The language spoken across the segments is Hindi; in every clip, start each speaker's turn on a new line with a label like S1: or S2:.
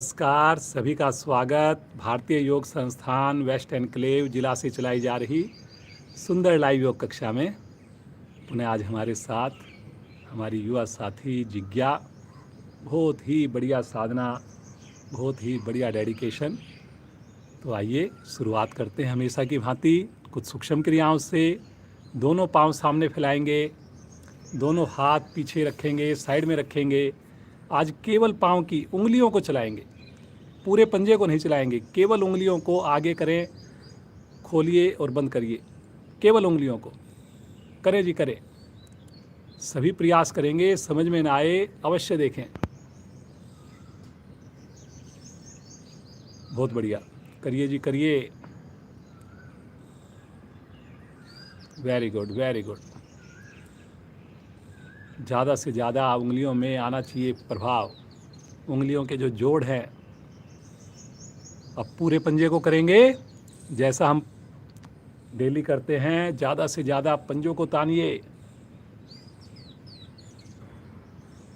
S1: नमस्कार, सभी का स्वागत। भारतीय योग संस्थान वेस्ट एनक्लेव जिला से चलाई जा रही सुंदर लाइव योग कक्षा में पुनः आज हमारे साथ हमारी युवा साथी जिज्ञा। बहुत ही बढ़िया साधना, बहुत ही बढ़िया डेडिकेशन। तो आइए शुरुआत करते हैं हमेशा की भांति कुछ सूक्ष्म क्रियाओं से। दोनों पांव सामने फैलाएंगे, दोनों हाथ पीछे रखेंगे, साइड में रखेंगे। आज केवल पांव की उंगलियों को चलाएंगे, पूरे पंजे को नहीं चलाएंगे। केवल उंगलियों को आगे करें, खोलिए और बंद करिए। केवल उंगलियों को करें जी, करें। सभी प्रयास करेंगे, समझ में ना आए अवश्य देखें। बहुत बढ़िया, करिए जी, करिए। Very good, very good. ज़्यादा से ज़्यादा उंगलियों में आना चाहिए प्रभाव, उंगलियों के जो जोड़ हैं। अब पूरे पंजे को करेंगे जैसा हम डेली करते हैं। ज़्यादा से ज़्यादा पंजों को तानिए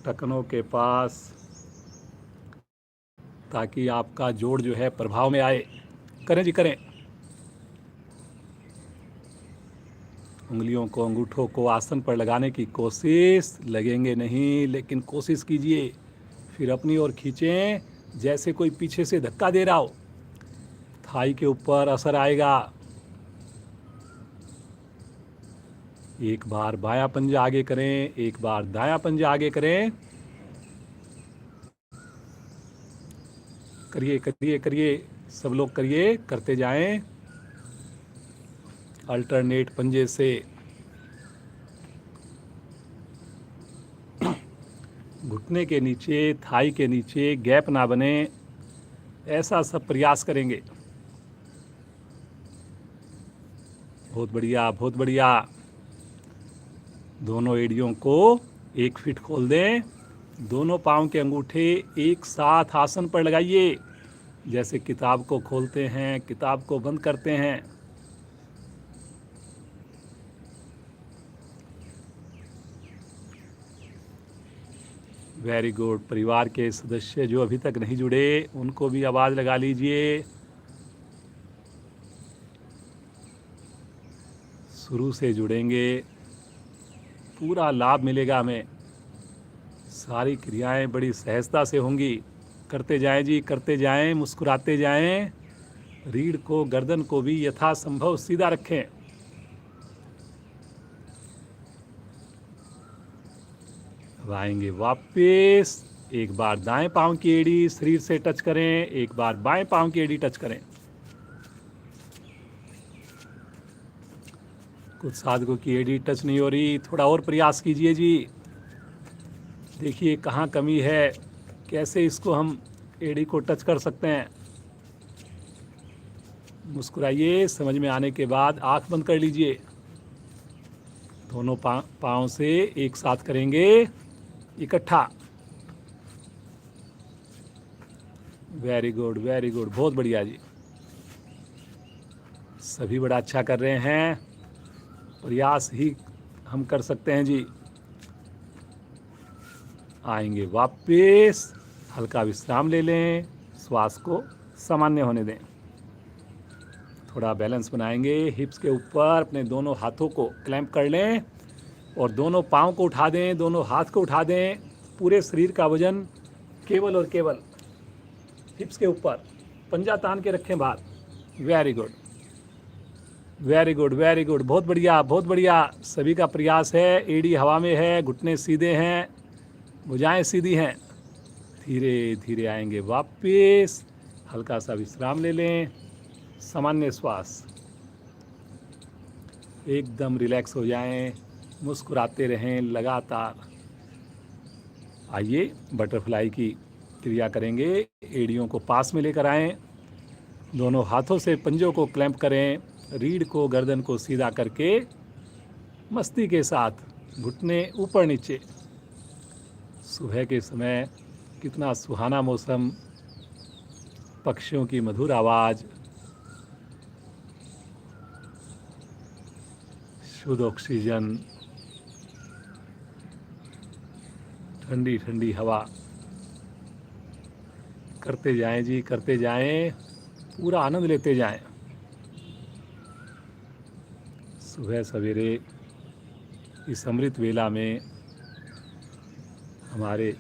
S1: टखनों के पास, ताकि आपका जोड़ जो है प्रभाव में आए। करें जी, करें। उंगलियों को, अंगूठों को आसन पर लगाने की कोशिश, लगेंगे नहीं लेकिन कोशिश कीजिए। फिर अपनी ओर खींचें जैसे कोई पीछे से धक्का दे रहा हो। थाई के ऊपर असर आएगा। एक बार बायां पंजा आगे करें, एक बार दायां पंजा आगे करें। करिए, करिए, करिए। सब लोग करिए, करते जाएं अल्टरनेट पंजे से। घुटने के नीचे, थाई के नीचे गैप ना बने, ऐसा सब प्रयास करेंगे। बहुत बढ़िया, बहुत बढ़िया। दोनों एड़ियों को 1 फीट खोल दें। दोनों पाँव के अंगूठे एक साथ आसन पर लगाइए, जैसे किताब को खोलते हैं, किताब को बंद करते हैं। Very good. परिवार के सदस्य जो अभी तक नहीं जुड़े, उनको भी आवाज़ लगा लीजिए। शुरू से जुड़ेंगे, पूरा लाभ मिलेगा हमें। सारी क्रियाएं बड़ी सहजता से होंगी। करते जाएं जी, करते जाएं, मुस्कुराते जाएं। रीढ़ को, गर्दन को भी यथासंभव सीधा रखें। अब आएंगे वापस। एक बार दाएं पांव की एड़ी शरीर से टच करें, एक बार बाएं पांव की एड़ी टच करें। कुछ साधकों की एड़ी टच नहीं हो रही, थोड़ा और प्रयास कीजिए जी। देखिए कहाँ कमी है, कैसे इसको हम एड़ी को टच कर सकते हैं। मुस्कुराइए। समझ में आने के बाद आंख बंद कर लीजिए। दोनों पाँव से एक साथ करेंगे इकट्ठा। वेरी गुड, वेरी गुड, बहुत बढ़िया जी। सभी बड़ा अच्छा कर रहे हैं। प्रयास ही हम कर सकते हैं जी। आएंगे वापस, हल्का विश्राम ले लें, श्वास को सामान्य होने दें। थोड़ा बैलेंस बनाएंगे। हिप्स के ऊपर अपने दोनों हाथों को क्लैंप कर लें और दोनों पाँव को उठा दें, दोनों हाथ को उठा दें। पूरे शरीर का वजन केवल और केवल हिप्स के ऊपर, पंजा तान के रखें बाहर। Very good, very good, very good, बहुत बढ़िया, बहुत बढ़िया। सभी का प्रयास है। एड़ी हवा में है, घुटने सीधे हैं, भुजाएं सीधी हैं। धीरे धीरे आएंगे वापस। हल्का सा विश्राम ले लें, सामान्य श्वास। एकदम रिलैक्स हो जाएं, मुस्कुराते रहें लगातार। आइए बटरफ्लाई की क्रिया करेंगे। एड़ियों को पास में लेकर आएं, दोनों हाथों से पंजों को क्लैंप करें, रीढ़ को, गर्दन को सीधा करके मस्ती के साथ घुटने ऊपर नीचे। सुबह के समय कितना सुहाना मौसम, पक्षियों की मधुर आवाज़, शुद्ध ऑक्सीजन, ठंडी ठंडी हवा। करते जाएं जी, करते जाएं, पूरा आनंद लेते जाएं। सुबह सवेरे इस अमृत वेला में हमारे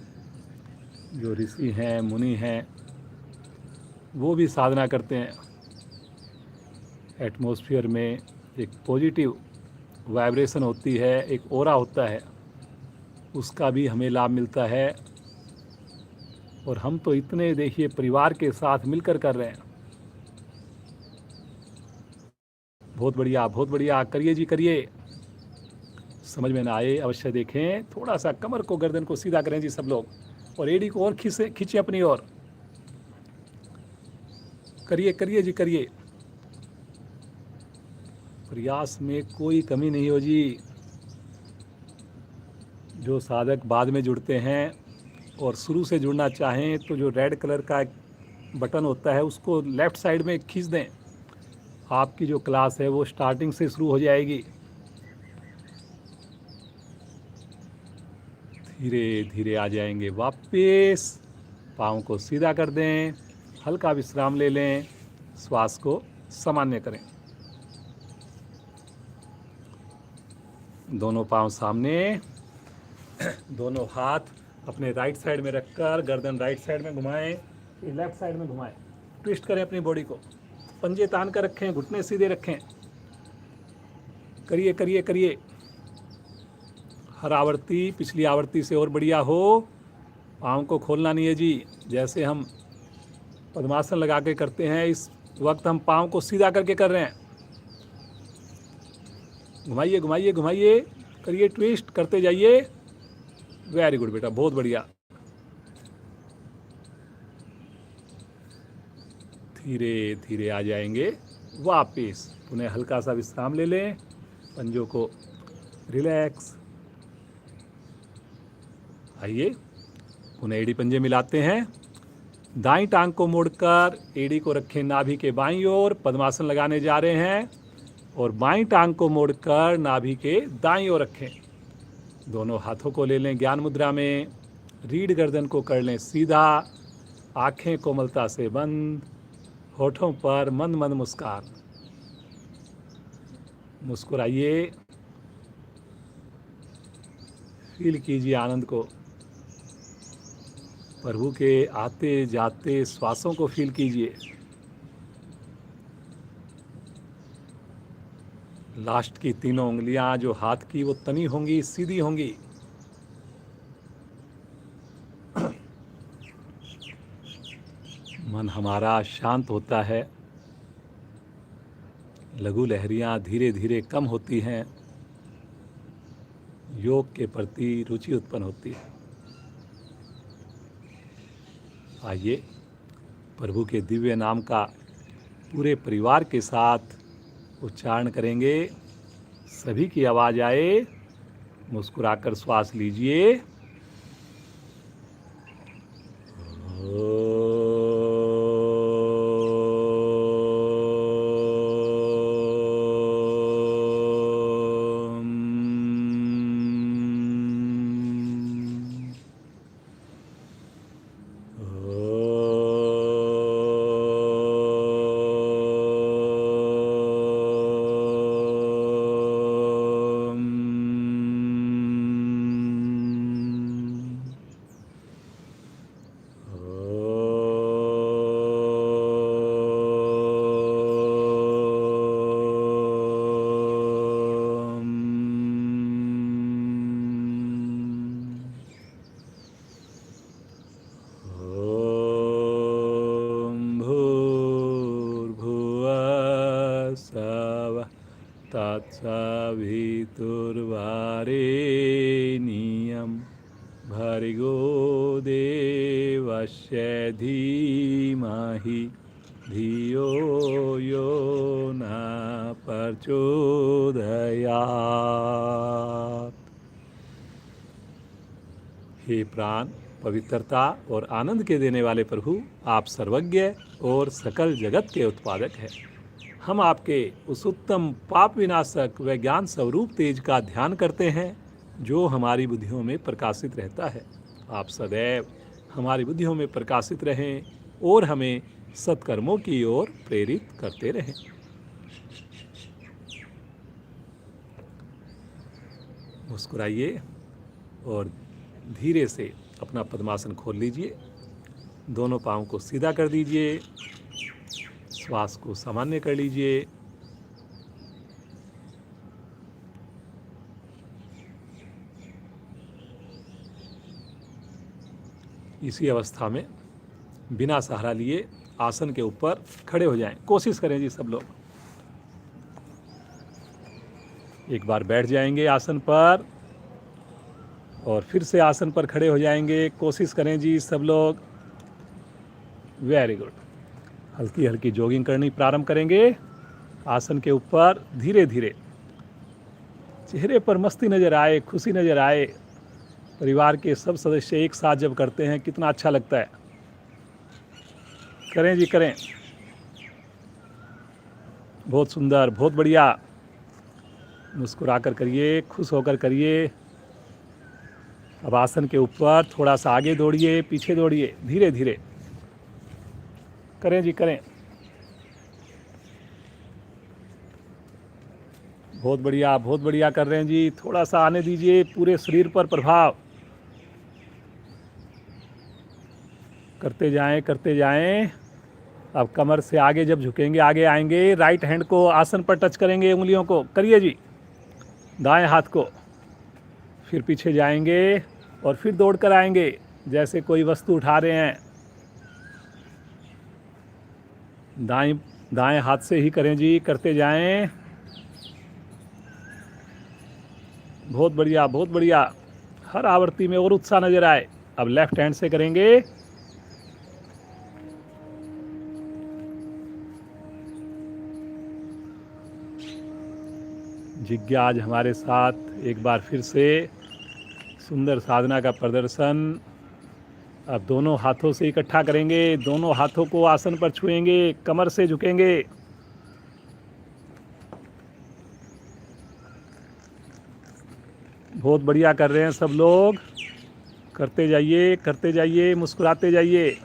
S1: जो ऋषि हैं, मुनि हैं, वो भी साधना करते हैं। एटमॉस्फेयर में एक पॉजिटिव वाइब्रेशन होती है, एक ऑरा होता है, उसका भी हमें लाभ मिलता है। और हम तो इतने देखिए परिवार के साथ मिलकर कर रहे हैं। बहुत बढ़िया, बहुत बढ़िया, करिए जी करिए। समझ में ना आए अवश्य देखें, थोड़ा सा कमर को, गर्दन को सीधा करें जी सब लोग, और एड़ी को और खींचे अपनी ओर। करिए करिए जी करिए, प्रयास में कोई कमी नहीं हो जी। जो साधक बाद में जुड़ते हैं और शुरू से जुड़ना चाहें तो जो रेड कलर का एक बटन होता है उसको लेफ़्ट साइड में खींच दें। आपकी जो क्लास है वो स्टार्टिंग से शुरू हो जाएगी। धीरे धीरे आ जाएंगे वापस। पाँव को सीधा कर दें, हल्का विश्राम ले लें, श्वास को सामान्य करें। दोनों पाँव सामने, दोनों हाथ अपने राइट साइड में रखकर गर्दन राइट साइड में घुमाएं, फिर लेफ्ट साइड में घुमाएं। ट्विस्ट करें अपनी बॉडी को, पंजे तान कर रखें, घुटने सीधे रखें। करिए करिए करिए। हर आवृत्ति पिछली आवृत्ति से और बढ़िया हो। पाँव को खोलना नहीं है जी। जैसे हम पद्मासन लगा के करते हैं, इस वक्त हम पाँव को सीधा करके कर रहे हैं। घुमाइए घुमाइए घुमाइए, करिए, ट्विस्ट करते जाइए। वेरी गुड बेटा, बहुत बढ़िया। धीरे धीरे आ जाएंगे वापिस। पुनः हल्का सा विश्राम ले लें, पंजों को रिलैक्स। आइए, पुनः एड़ी पंजे मिलाते हैं। दाईं टांग को मोड़कर एड़ी को रखें नाभि के बाईं ओर, पद्मासन लगाने जा रहे हैं। और बाईं टांग को मोड़कर नाभि के दाईं ओर रखें। दोनों हाथों को ले लें ज्ञान मुद्रा में। रीढ़ गर्दन को कर लें सीधा, आंखें कोमलता से बंद, होठों पर मंद मंद मुस्कान। मुस्कुराइए, फील कीजिए आनंद को। प्रभु के आते जाते श्वासों को फील कीजिए। लास्ट की तीनों उंगलियां जो हाथ की वो तनी होंगी, सीधी होंगी। मन हमारा शांत होता है, लघु लहरियां धीरे धीरे कम होती हैं, योग के प्रति रुचि उत्पन्न होती है। आइए, प्रभु के दिव्य नाम का पूरे परिवार के साथ उच्चारण करेंगे। सभी की आवाज़ आए, मुस्कुराकर श्वास लीजिए। तत्सवितुर्वरेण्यं भर्गो देवस्य धीमहि धियो यो न प्रचोदयात्। हे प्राण, पवित्रता और आनंद के देने वाले प्रभु, आप सर्वज्ञ और सकल जगत के उत्पादक हैं। हम आपके उस उत्तम पाप विनाशक व ज्ञान स्वरूप तेज का ध्यान करते हैं जो हमारी बुद्धियों में प्रकाशित रहता है। आप सदैव हमारी बुद्धियों में प्रकाशित रहें और हमें सत्कर्मों की ओर प्रेरित करते रहें। मुस्कुराइए और धीरे से अपना पद्मासन खोल लीजिए। दोनों पाँव को सीधा कर दीजिए। श्वास को सामान्य कर लीजिए। इसी अवस्था में बिना सहारा लिए आसन के ऊपर खड़े हो जाएं। कोशिश करें जी सब लोग। एक बार बैठ जाएंगे आसन पर और फिर से आसन पर खड़े हो जाएंगे। कोशिश करें जी सब लोग। Very good. हल्की हल्की जॉगिंग करनी प्रारंभ करेंगे आसन के ऊपर। धीरे धीरे चेहरे पर मस्ती नज़र आए, खुशी नज़र आए। परिवार के सब सदस्य एक साथ जब करते हैं कितना अच्छा लगता है। करें जी करें। बहुत सुंदर, बहुत बढ़िया। मुस्कुरा कर करिए, खुश होकर करिए। अब आसन के ऊपर थोड़ा सा आगे दौड़िए, पीछे दौड़िए, धीरे धीरे करें जी करें। बहुत बढ़िया, बहुत बढ़िया कर रहे हैं जी। थोड़ा सा आने दीजिए, पूरे शरीर पर प्रभाव। करते जाएं, करते जाएं। अब कमर से आगे जब झुकेंगे, आगे आएंगे, राइट हैंड को आसन पर टच करेंगे, उंगलियों को करिए जी। दाएं हाथ को। फिर पीछे जाएंगे और फिर दौड़ कर आएंगे जैसे कोई वस्तु उठा रहे हैं। दाएं हाथ से ही करें जी, करते जाएं। बहुत बढ़िया, बहुत बढ़िया। हर आवृत्ति में और उत्साह नजर आए। अब लेफ्ट हैंड से करेंगे। जिज्ञा आज हमारे साथ एक बार फिर से सुंदर साधना का प्रदर्शन। अब दोनों हाथों से इकट्ठा करेंगे, दोनों हाथों को आसन पर छुएंगे, कमर से झुकेंगे। बहुत बढ़िया कर रहे हैं सब लोग। करते जाइए, करते जाइए, मुस्कुराते जाइए।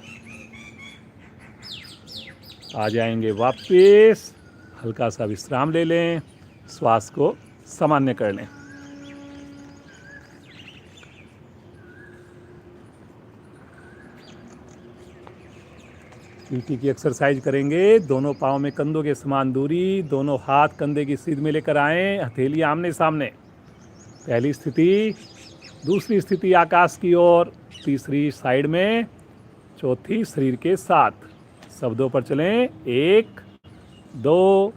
S1: आ जाएंगे वापस। हल्का सा विश्राम ले लें, श्वास को सामान्य कर लें। पीटी की एक्सरसाइज करेंगे। दोनों पाँव में कंधों के समान दूरी, दोनों हाथ कंधे की सीध में लेकर आएं, हथेली आमने सामने। पहली स्थिति, दूसरी स्थिति आकाश की ओर, तीसरी साइड में, चौथी शरीर के साथ। शब्दों पर चलें। 1 2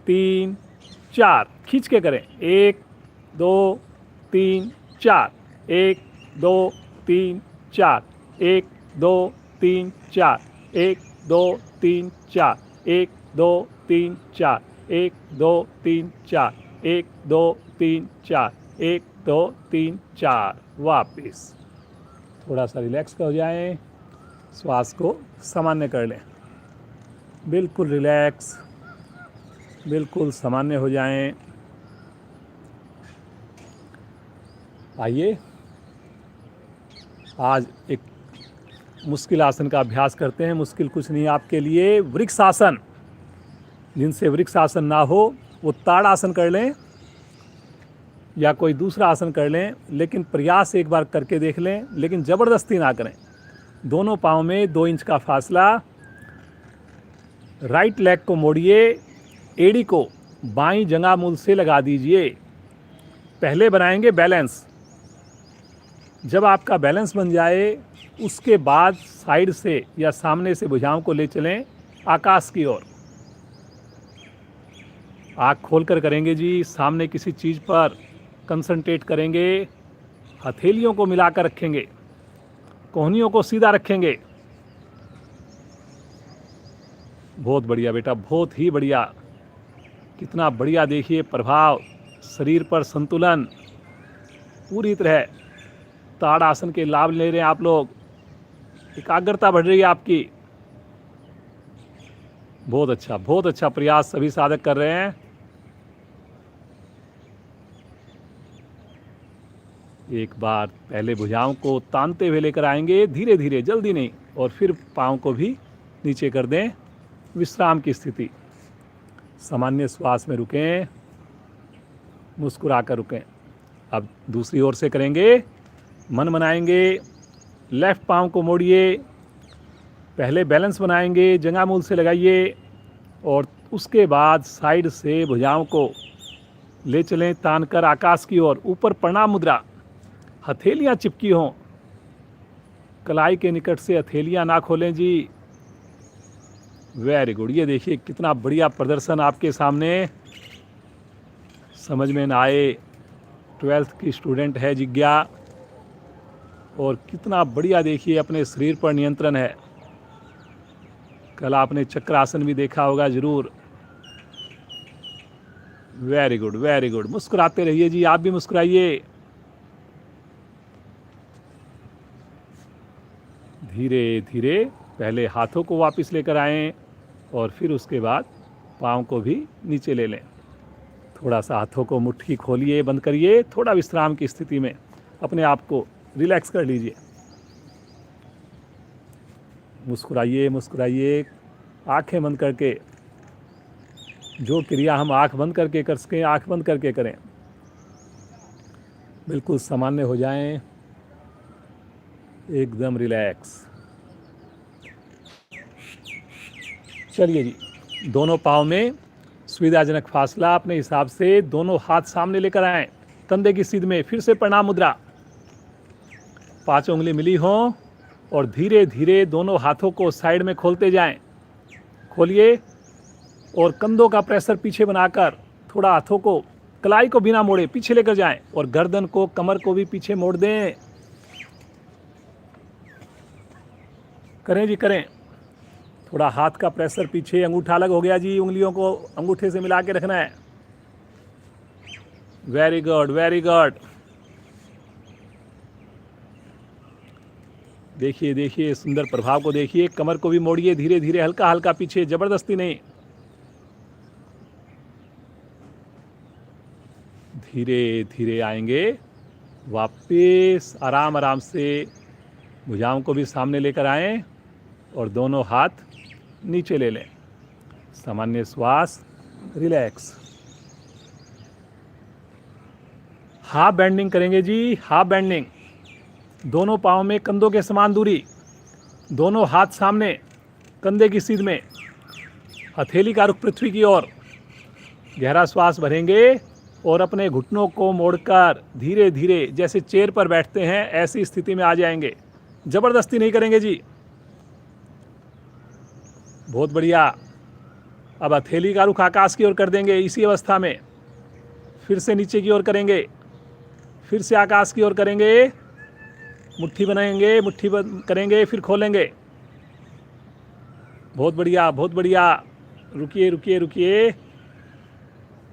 S1: 3 4। खींच के करें। 1 2 3 4। 1 2 3 4। 1 2 3 4। 1 2 3 4। 1 2 3 4। 1 2 3 4। 1 2 3 4। 1 2 3 4। वापिस थोड़ा सा रिलैक्स हो जाएं। श्वास को सामान्य कर लें। बिल्कुल रिलैक्स, बिल्कुल सामान्य हो जाएं। आइए आज एक मुश्किल आसन का अभ्यास करते हैं। मुश्किल कुछ नहीं आपके लिए। वृक्षासन। जिनसे वृक्षासन ना हो वो ताड़ासन कर लें या कोई दूसरा आसन कर लें, लेकिन प्रयास एक बार करके देख लें, लेकिन ज़बरदस्ती ना करें। दोनों पाँव में 2 इंच का फासला। राइट लेग को मोड़िए, एड़ी को बाईं जंघामूल से लगा दीजिए। पहले बनाएंगे बैलेंस। जब आपका बैलेंस बन जाए उसके बाद साइड से या सामने से भुजाओं को ले चलें आकाश की ओर। आँख खोलकर करेंगे जी। सामने किसी चीज़ पर कंसंट्रेट करेंगे। हथेलियों को मिलाकर रखेंगे, कोहनियों को सीधा रखेंगे। बहुत बढ़िया बेटा, बहुत ही बढ़िया। कितना बढ़िया देखिए प्रभाव। शरीर पर संतुलन पूरी तरह। ताड़ासन के लाभ ले रहे हैं आप लोग। एकाग्रता बढ़ रही है आपकी। बहुत अच्छा, बहुत अच्छा प्रयास सभी साधक कर रहे हैं। एक बार पहले भुजाओं को तानते हुए लेकर आएंगे, धीरे धीरे, जल्दी नहीं, और फिर पाँव को भी नीचे कर दें, विश्राम की स्थिति। सामान्य श्वास में रुकें, मुस्कुरा कर रुकें। अब दूसरी ओर से करेंगे, मन बनाएंगे, लेफ्ट पाँव को मोड़िए, पहले बैलेंस बनाएंगे, जंघा मूल से लगाइए और उसके बाद साइड से भुजाओं को ले चलें तान कर आकाश की ओर। ऊपर प्रणाम मुद्रा, हथेलियाँ चिपकी हों, कलाई के निकट से हथेलियाँ ना खोलें जी। Very good. ये देखिए कितना बढ़िया प्रदर्शन आपके सामने। समझ में ना आए, 12th की स्टूडेंट है जिज्ञा, और कितना बढ़िया देखिए अपने शरीर पर नियंत्रण है। कल आपने चक्रासन भी देखा होगा जरूर। Very good, very good. मुस्कुराते रहिए जी, आप भी मुस्कुराइए। धीरे धीरे पहले हाथों को वापस लेकर आएं और फिर उसके बाद पाँव को भी नीचे ले लें। थोड़ा सा हाथों को मुट्ठी खोलिए, बंद करिए, थोड़ा विश्राम की स्थिति में अपने आप को रिलैक्स कर लीजिए। मुस्कुराइए, मुस्कुराइए, आंखें बंद करके। जो क्रिया हम आंख बंद करके कर सकें, आंख बंद करके करें। बिल्कुल सामान्य हो जाएं, एकदम रिलैक्स। चलिए जी, दोनों पाँव में सुविधाजनक फासला अपने हिसाब से, दोनों हाथ सामने लेकर आएं, कंधे की सीध में। फिर से प्रणाम मुद्रा, 5 उंगली मिली हों और धीरे धीरे दोनों हाथों को साइड में खोलते जाएं। खोलिए और कंधों का प्रेशर पीछे बनाकर थोड़ा हाथों को, कलाई को बिना मोड़े पीछे लेकर जाएं और गर्दन को, कमर को भी पीछे मोड़ दें। करें जी, करें। थोड़ा हाथ का प्रेशर पीछे, अंगूठा अलग हो गया जी, उंगलियों को अंगूठे से मिला के रखना है। Very good, very good. देखिए देखिए सुंदर प्रभाव को देखिए। कमर को भी मोड़िए धीरे धीरे, हल्का हल्का पीछे, जबरदस्ती नहीं। धीरे धीरे आएंगे वापस, आराम आराम से भुजाओं को भी सामने लेकर आएं और दोनों हाथ नीचे ले लें। सामान्य श्वास, रिलैक्स। हाफ बेंडिंग करेंगे जी, हाफ बेंडिंग। दोनों पाँव में कंधों के समान दूरी, दोनों हाथ सामने, कंधे की सीध में, हथेली का रुख पृथ्वी की ओर। गहरा श्वास भरेंगे और अपने घुटनों को मोड़कर धीरे धीरे, जैसे चेयर पर बैठते हैं ऐसी स्थिति में आ जाएंगे। जबरदस्ती नहीं करेंगे जी। बहुत बढ़िया। अब हथेली का रुख आकाश की ओर कर देंगे इसी अवस्था में। फिर से नीचे की ओर करेंगे, फिर से आकाश की ओर करेंगे, मुट्ठी बनाएंगे, मुट्ठी करेंगे, फिर खोलेंगे। बहुत बढ़िया, बहुत बढ़िया। रुकिए रुकिए रुकिए,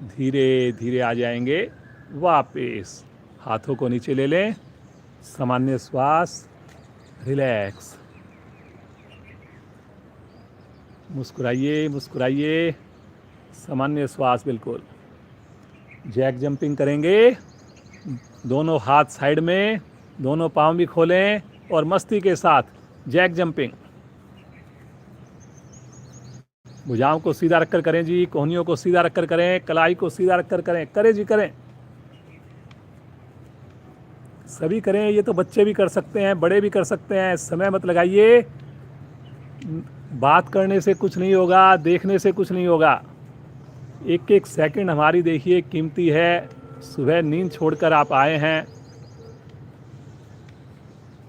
S1: धीरे धीरे आ जाएंगे वापस। हाथों को नीचे ले लें, सामान्य श्वास, रिलैक्स। मुस्कुराइए, मुस्कुराइए, सामान्य श्वास बिल्कुल। जैक जंपिंग करेंगे, दोनों हाथ साइड में, दोनों पाँव भी खोलें और मस्ती के साथ जैक जंपिंग। भुजाओं को सीधा रखकर करें जी, कोहनियों को सीधा रखकर करें, कलाई को सीधा रखकर करें। करें जी, करें। सभी करें, ये तो बच्चे भी कर सकते हैं, बड़े भी कर सकते हैं। समय मत लगाइए। बात करने से कुछ नहीं होगा, देखने से कुछ नहीं होगा। एक एक सेकंड हमारी देखिए कीमती है। सुबह नींद छोड़कर आप आए हैं।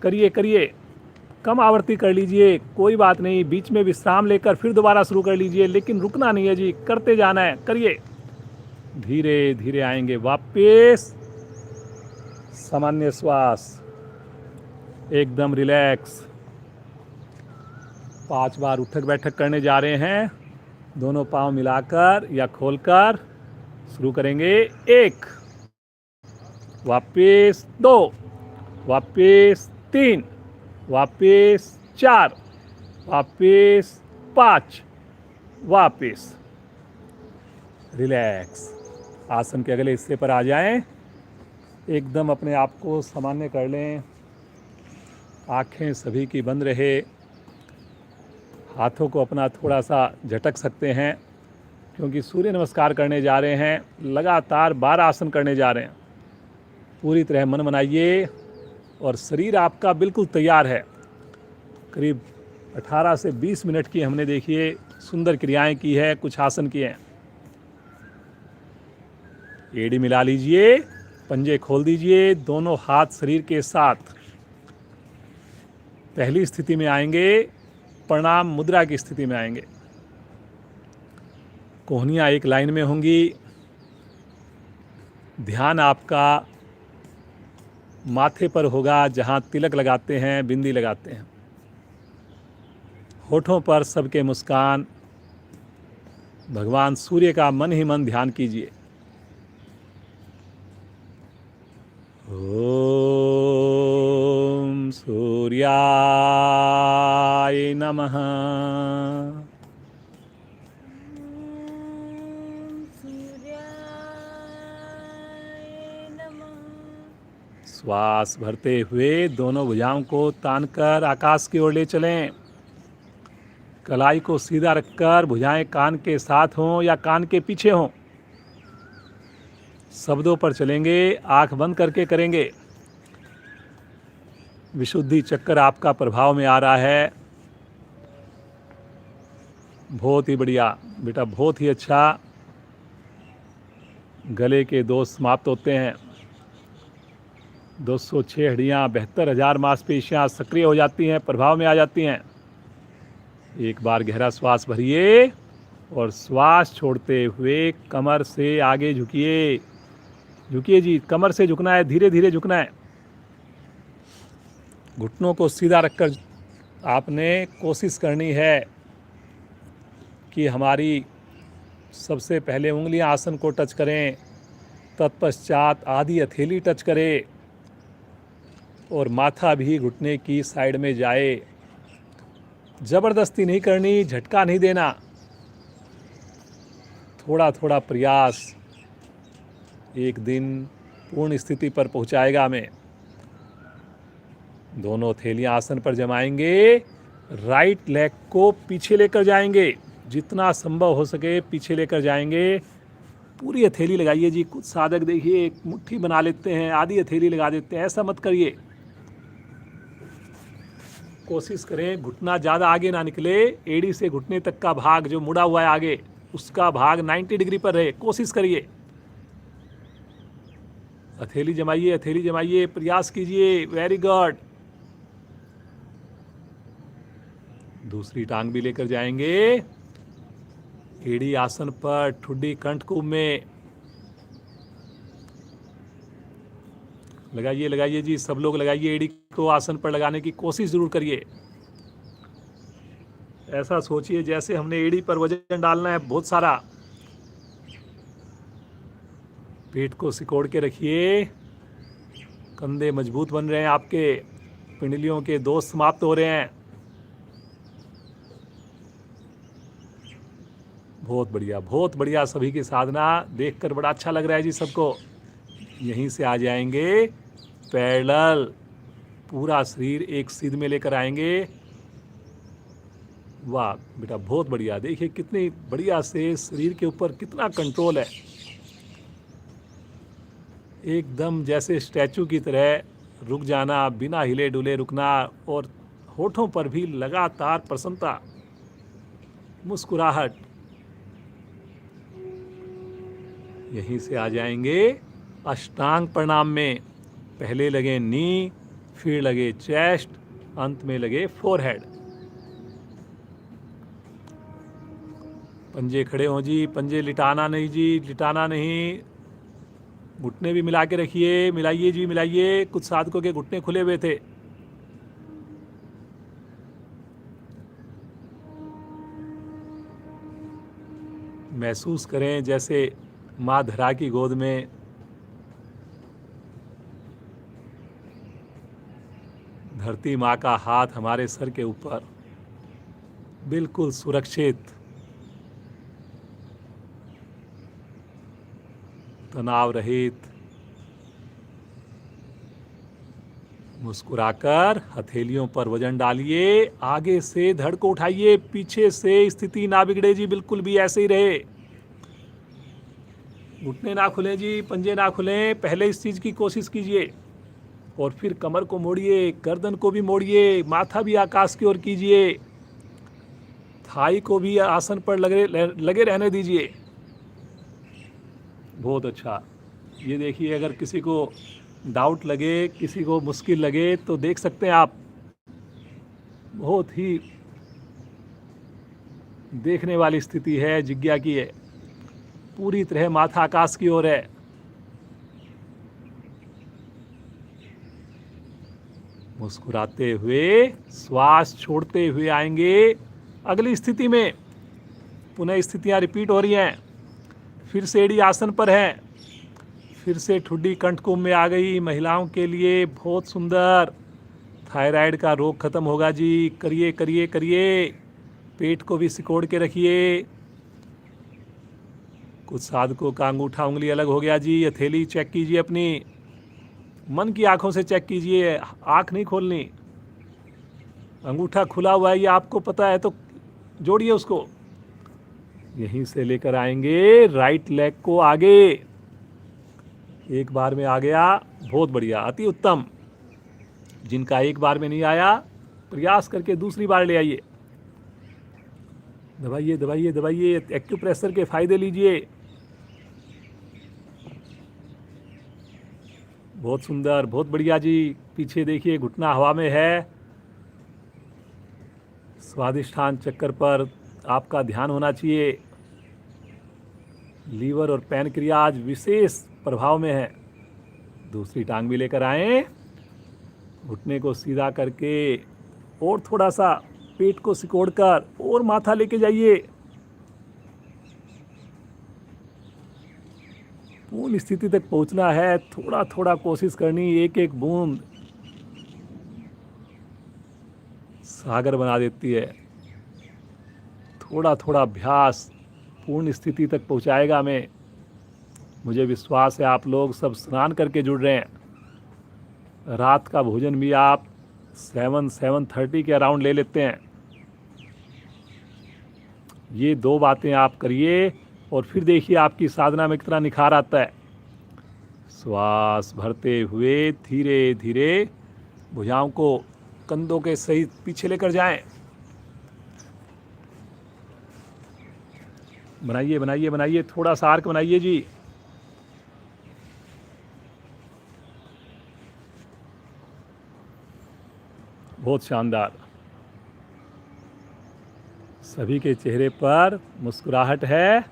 S1: करिए करिए, कम आवृत्ति कर लीजिए, कोई बात नहीं। बीच में विश्राम लेकर फिर दोबारा शुरू कर लीजिए, लेकिन रुकना नहीं है जी, करते जाना है। करिए, धीरे धीरे आएंगे वापस। सामान्य श्वास, एकदम रिलैक्स। 5 बार उठक बैठक करने जा रहे हैं। दोनों पांव मिलाकर या खोलकर शुरू करेंगे। 1, वापस 2, वापस 3, वापस 4, वापस 5, वापस। रिलैक्स। आसन के अगले हिस्से पर आ जाएं। एकदम अपने आप को सामान्य कर लें। आँखें सभी की बंद रहे, हाथों को अपना थोड़ा सा झटक सकते हैं, क्योंकि सूर्य नमस्कार करने जा रहे हैं, लगातार 12 आसन करने जा रहे हैं। पूरी तरह मन बनाइए और शरीर आपका बिल्कुल तैयार है। करीब 18 से 20 मिनट की हमने देखिए सुंदर क्रियाएं की है, कुछ आसन किए हैं। एड़ी मिला लीजिए, पंजे खोल दीजिए, दोनों हाथ शरीर के साथ पहली स्थिति में आएंगे, प्रणाम मुद्रा की स्थिति में आएंगे। कोहनियाँ एक लाइन में होंगी। ध्यान आपका माथे पर होगा, जहाँ तिलक लगाते हैं, बिंदी लगाते हैं। होठों पर सबके मुस्कान। भगवान सूर्य का मन ही मन ध्यान कीजिए। ओम सूर्याय नमः। श्वास भरते हुए दोनों भुजाओं को तानकर आकाश की ओर ले चलें। कलाई को सीधा रखकर भुजाएं कान के साथ हों या कान के पीछे हों। शब्दों पर चलेंगे, आंख बंद करके करेंगे। विशुद्धि चक्कर आपका प्रभाव में आ रहा है। बहुत ही बढ़िया बेटा, बहुत ही अच्छा। गले के दोष समाप्त होते हैं। 206 हड्डियाँ, 72,000 मांसपेशियाँ सक्रिय हो जाती हैं, प्रभाव में आ जाती हैं। एक बार गहरा श्वास भरिए और श्वास छोड़ते हुए कमर से आगे झुकिए। झुकिए जी, कमर से झुकना है, धीरे धीरे झुकना है। घुटनों को सीधा रखकर आपने कोशिश करनी है कि हमारी सबसे पहले उंगलियां आसन को टच करें, तत्पश्चात आधी हथेली टच करे और माथा भी घुटने की साइड में जाए। ज़बरदस्ती नहीं करनी, झटका नहीं देना, थोड़ा थोड़ा प्रयास एक दिन पूर्ण स्थिति पर पहुंचाएगा हमें। दोनों हथेलियां आसन पर जमाएंगे, राइट लेग को पीछे लेकर जाएंगे, जितना संभव हो सके पीछे लेकर जाएंगे। पूरी हथेली लगाइए जी। कुछ साधक देखिए एक मुट्ठी बना लेते हैं, आधी हथेली लगा देते हैं, ऐसा मत करिए। कोशिश करें घुटना ज़्यादा आगे ना निकले, एड़ी से घुटने तक का भाग जो मुड़ा हुआ है आगे, उसका भाग 90 डिग्री पर रहे। कोशिश करिए। हथेली जमाइए, हथेली जमाइए, प्रयास कीजिए। Very good. दूसरी टांग भी लेकर जाएंगे, एड़ी आसन पर, ठुड्डी कंठकूप में। लगाइए लगाइए जी, सब लोग लगाइए। एड़ी को आसन पर लगाने की कोशिश जरूर करिए। ऐसा सोचिए जैसे हमने एड़ी पर वजन डालना है बहुत सारा। पेट को सिकोड़ के रखिए। कंधे मजबूत बन रहे हैं आपके, पिंडलियों के दोष समाप्त हो रहे हैं। बहुत बढ़िया, बहुत बढ़िया। सभी की साधना देखकर बड़ा अच्छा लग रहा है जी सबको। यहीं से आ जाएंगे पैरेलल, पूरा शरीर एक सीध में लेकर आएंगे। वाह बेटा, बहुत बढ़िया। देखिए कितनी बढ़िया से शरीर के ऊपर कितना कंट्रोल है। एकदम जैसे स्टैचू की तरह रुक जाना, बिना हिले डुले रुकना, और होठों पर भी लगातार प्रसन्नता, मुस्कुराहट। यहीं से आ जाएंगे अष्टांग प्रणाम में। पहले लगे नी, फिर लगे चेस्ट, अंत में लगे फोरहेड। पंजे खड़े हों जी, पंजे लिटाना नहीं जी, लिटाना नहीं। घुटने भी मिला के रखिए, मिलाइए जी मिलाइए। कुछ साधकों के घुटने खुले हुए थे। महसूस करें जैसे माँ धरा की गोद में धरती माँ का हाथ हमारे सर के ऊपर, बिल्कुल सुरक्षित, तनाव रहित, मुस्कुराकर हथेलियों पर वजन डालिए, आगे से धड़ को उठाइए, पीछे से स्थिति ना बिगड़े जी, बिल्कुल भी ऐसे ही रहे। घुटने ना खुलें जी, पंजे ना खुलें, पहले इस चीज़ की कोशिश कीजिए। और फिर कमर को मोड़िए, गर्दन को भी मोड़िए, माथा भी आकाश की ओर कीजिए, थाई को भी आसन पर लगे रहने दीजिए। बहुत अच्छा। ये देखिए, अगर किसी को डाउट लगे, किसी को मुश्किल लगे तो देख सकते हैं आप। बहुत ही देखने वाली स्थिति है, जिज्ञा की है। पूरी तरह माथा आकाश की ओर है। मुस्कुराते हुए श्वास छोड़ते हुए आएंगे अगली स्थिति में। पुनः स्थितियां रिपीट हो रही हैं। फिर से एड़ी आसन पर है, फिर से ठुड्डी कंठ कुंभ में आ गई। महिलाओं के लिए बहुत सुंदर। थायराइड का रोग खत्म होगा जी। करिए करिए करिए। पेट को भी सिकोड़ के रखिए। कुछ साधकों का अंगूठा उंगली अलग हो गया जी। हथेली चेक कीजिए अपनी, मन की आंखों से चेक कीजिए, आंख नहीं खोलनी। अंगूठा खुला हुआ है ये आपको पता है तो जोड़िए उसको। यहीं से लेकर आएंगे राइट लेग को आगे। एक बार में आ गया, बहुत बढ़िया, अति उत्तम। जिनका एक बार में नहीं आया, प्रयास करके दूसरी बार ले आइए। दबाइए दबाइए दबाइए, एक्यूप्रेशर के फायदे लीजिए। बहुत सुंदर, बहुत बढ़िया जी। पीछे देखिए, घुटना हवा में है। स्वादिष्ठान चक्कर पर आपका ध्यान होना चाहिए। लीवर और पैनक्रियाज विशेष प्रभाव में है। दूसरी टांग भी लेकर आए, घुटने को सीधा करके और थोड़ा सा पेट को सिकोड़कर और माथा लेके जाइए। पूर्ण स्थिति तक पहुंचना है। थोड़ा थोड़ा कोशिश करनी, एक एक बूंद सागर बना देती है। थोड़ा थोड़ा अभ्यास पूर्ण स्थिति तक पहुंचाएगा हमें। मुझे विश्वास है आप लोग सब स्नान करके जुड़ रहे हैं। रात का भोजन भी आप 7-7:30 के अराउंड ले लेते हैं। ये दो बातें आप करिए और फिर देखिए आपकी साधना में कितना निखार आता है। श्वास भरते हुए धीरे धीरे भुजाओं को कंधों के सहित पीछे लेकर जाएं। बनाइए बनाइए बनाइए, थोड़ा सा आर्क बनाइए जी। बहुत शानदार। सभी के चेहरे पर मुस्कुराहट है।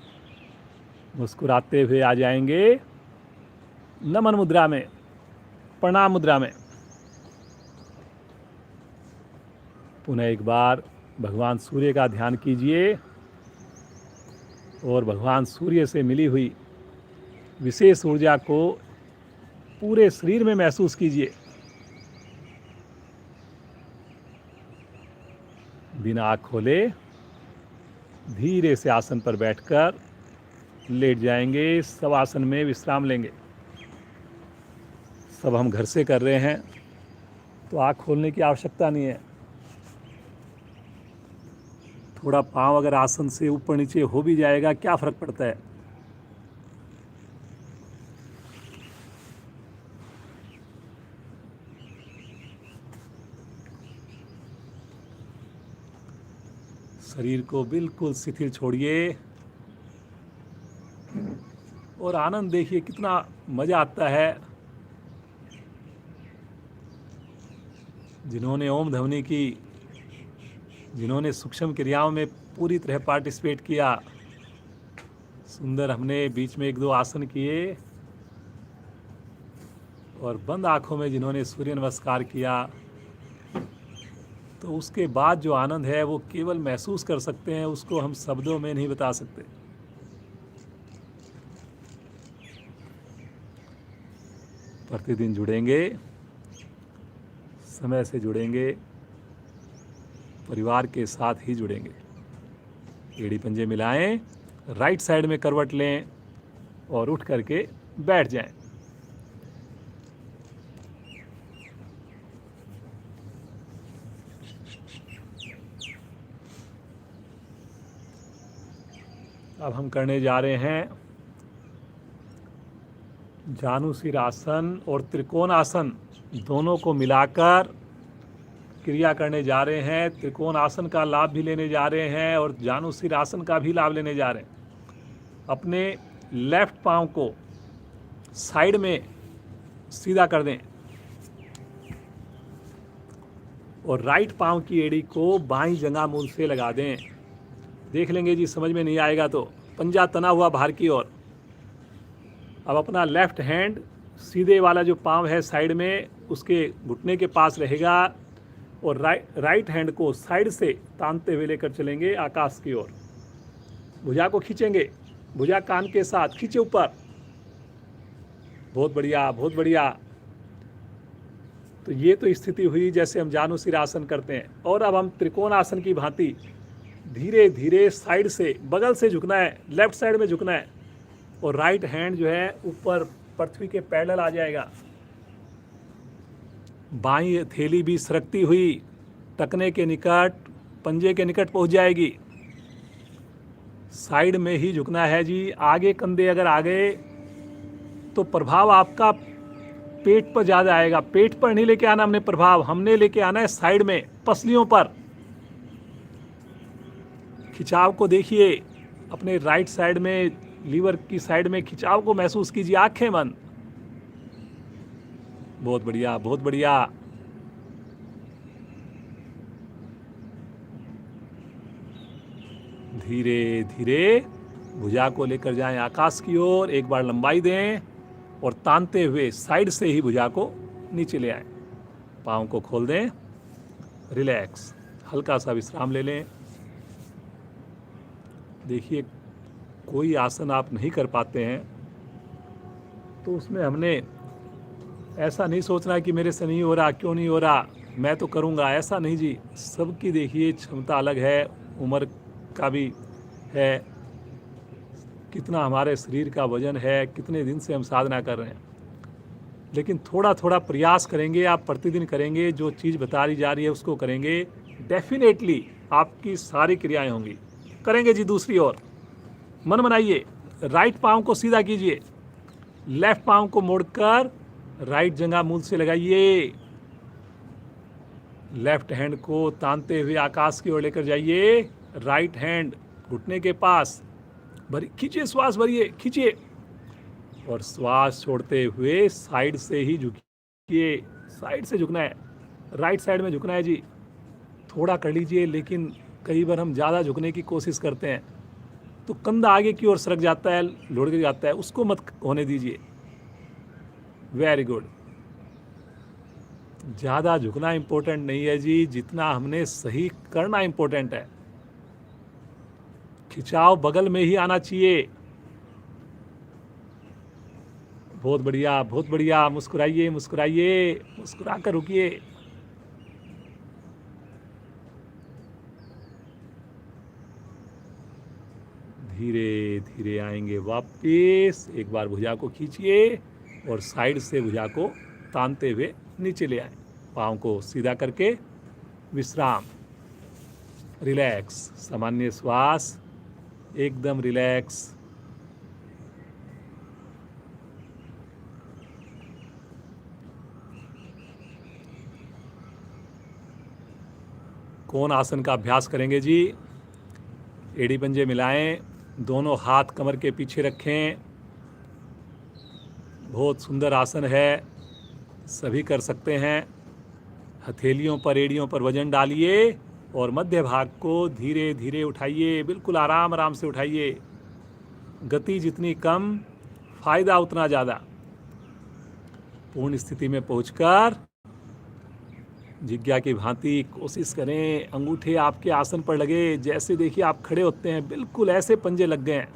S1: मुस्कुराते हुए आ जाएंगे नमन मुद्रा में, प्रणाम मुद्रा में। पुनः एक बार भगवान सूर्य का ध्यान कीजिए और भगवान सूर्य से मिली हुई विशेष ऊर्जा को पूरे शरीर में महसूस कीजिए। बिना आँख खोले धीरे से आसन पर बैठकर लेट जाएंगे। सब आसन में विश्राम लेंगे। सब हम घर से कर रहे हैं तो आँख खोलने की आवश्यकता नहीं है। थोड़ा पाँव अगर आसन से ऊपर नीचे हो भी जाएगा, क्या फर्क पड़ता है। शरीर को बिल्कुल शिथिल छोड़िए और आनंद देखिए, कितना मजा आता है। जिन्होंने ओम ध्वनि की, जिन्होंने सूक्ष्म क्रियाओं में पूरी तरह पार्टिसिपेट किया, सुंदर हमने बीच में 1-2 आसन किए और बंद आंखों में जिन्होंने सूर्य नमस्कार किया, तो उसके बाद जो आनंद है वो केवल महसूस कर सकते हैं, उसको हम शब्दों में नहीं बता सकते। प्रतिदिन जुड़ेंगे, समय से जुड़ेंगे, परिवार के साथ ही जुड़ेंगे। एड़ी पंजे मिलाएं, राइट साइड में करवट लें और उठ करके बैठ जाएं। अब हम करने जा रहे हैं जानुशीर आसन और त्रिकोण आसन, दोनों को मिलाकर क्रिया करने जा रहे हैं। त्रिकोण आसन का लाभ भी लेने जा रहे हैं और जानुशीर आसन का भी लाभ लेने जा रहे हैं। अपने लेफ्ट पाँव को साइड में सीधा कर दें और राइट पाँव की एड़ी को बाईं जंघा मूल से लगा दें। देख लेंगे जी, समझ में नहीं आएगा तो पंजा तना हुआ बाहर की ओर। अब अपना लेफ्ट हैंड सीधे वाला जो पाँव है साइड में, उसके घुटने के पास रहेगा और राइट हैंड को साइड से तानते हुए लेकर चलेंगे आकाश की ओर। भुजा को खींचेंगे, भुजा कान के साथ खींचे ऊपर। बहुत बढ़िया, बहुत बढ़िया। तो ये तो स्थिति हुई जैसे हम जानुशीर आसन करते हैं। और अब हम त्रिकोण आसन की भांति धीरे धीरे साइड से, बगल से झुकना है, लेफ्ट साइड में झुकना है और राइट हैंड जो है ऊपर पृथ्वी के पैरेलल आ जाएगा। बाईं थैली भी सरकती हुई टखने के निकट, पंजे के निकट पहुंच जाएगी। साइड में ही झुकना है जी। आगे कंधे अगर आ गए तो प्रभाव आपका पेट पर ज़्यादा आएगा। पेट पर नहीं लेके आना हमने प्रभाव, हमने लेके आना है साइड में, पसलियों पर। खिंचाव को देखिए, अपने राइट साइड में, लीवर की साइड में खिंचाव को महसूस कीजिए, आंखें बंद। बहुत बढ़िया, बहुत बढ़िया। धीरे धीरे भुजा को लेकर जाएं आकाश की ओर। एक बार लंबाई दें और तानते हुए साइड से ही भुजा को नीचे ले आएं। पाँव को खोल दें, रिलैक्स, हल्का सा विश्राम ले लें। देखिए, कोई आसन आप नहीं कर पाते हैं तो उसमें हमने ऐसा नहीं सोचना कि मेरे से नहीं हो रहा, क्यों नहीं हो रहा, मैं तो करूँगा, ऐसा नहीं जी। सबकी देखिए क्षमता अलग है, उम्र का भी है, कितना हमारे शरीर का वजन है, कितने दिन से हम साधना कर रहे हैं। लेकिन थोड़ा थोड़ा प्रयास करेंगे, आप प्रतिदिन करेंगे, जो चीज़ बता दी जा रही है उसको करेंगे, डेफिनेटली आपकी सारी क्रियाएं होंगी। करेंगे जी। दूसरी ओर मन बनाइए, राइट पाँव को सीधा कीजिए, लेफ्ट पाँव को मोड़कर राइट जंघा मूल से लगाइए। लेफ्ट हैंड को तानते हुए आकाश की ओर लेकर जाइए। राइट हैंड घुटने के पास, भरी खींचिए, श्वास भरिए, खींचिए और श्वास छोड़ते हुए साइड से ही झुकिए। साइड से झुकना है, राइट साइड में झुकना है जी। थोड़ा कर लीजिए, लेकिन कई बार हम ज़्यादा झुकने की कोशिश करते हैं तो कंधा आगे की ओर सरक जाता है, लुढ़क जाता है, उसको मत होने दीजिए। Very good. ज़्यादा झुकना इम्पोर्टेंट नहीं है जी, जितना हमने सही करना इम्पोर्टेंट है। खिंचाव बगल में ही आना चाहिए। बहुत बढ़िया, बहुत बढ़िया। मुस्कुराइए, मुस्कुराइए, मुस्कुरा कर रुकिए। धीरे धीरे आएंगे वापस। एक बार भुजा को खींचिए और साइड से भुजा को तानते हुए नीचे ले आए। पाँव को सीधा करके विश्राम, रिलैक्स, सामान्य श्वास, एकदम रिलैक्स। कोण आसन का अभ्यास करेंगे जी। एड़ी पंजे मिलाएं, दोनों हाथ कमर के पीछे रखें। बहुत सुंदर आसन है, सभी कर सकते हैं। हथेलियों पर, एड़ियों पर वजन डालिए और मध्य भाग को धीरे धीरे उठाइए, बिल्कुल आराम आराम से उठाइए। गति जितनी कम, फायदा उतना ज़्यादा। पूर्ण स्थिति में पहुंचकर जिज्ञा की भांति कोशिश करें, अंगूठे आपके आसन पर लगे। जैसे देखिए आप खड़े होते हैं, बिल्कुल ऐसे पंजे लग गए हैं।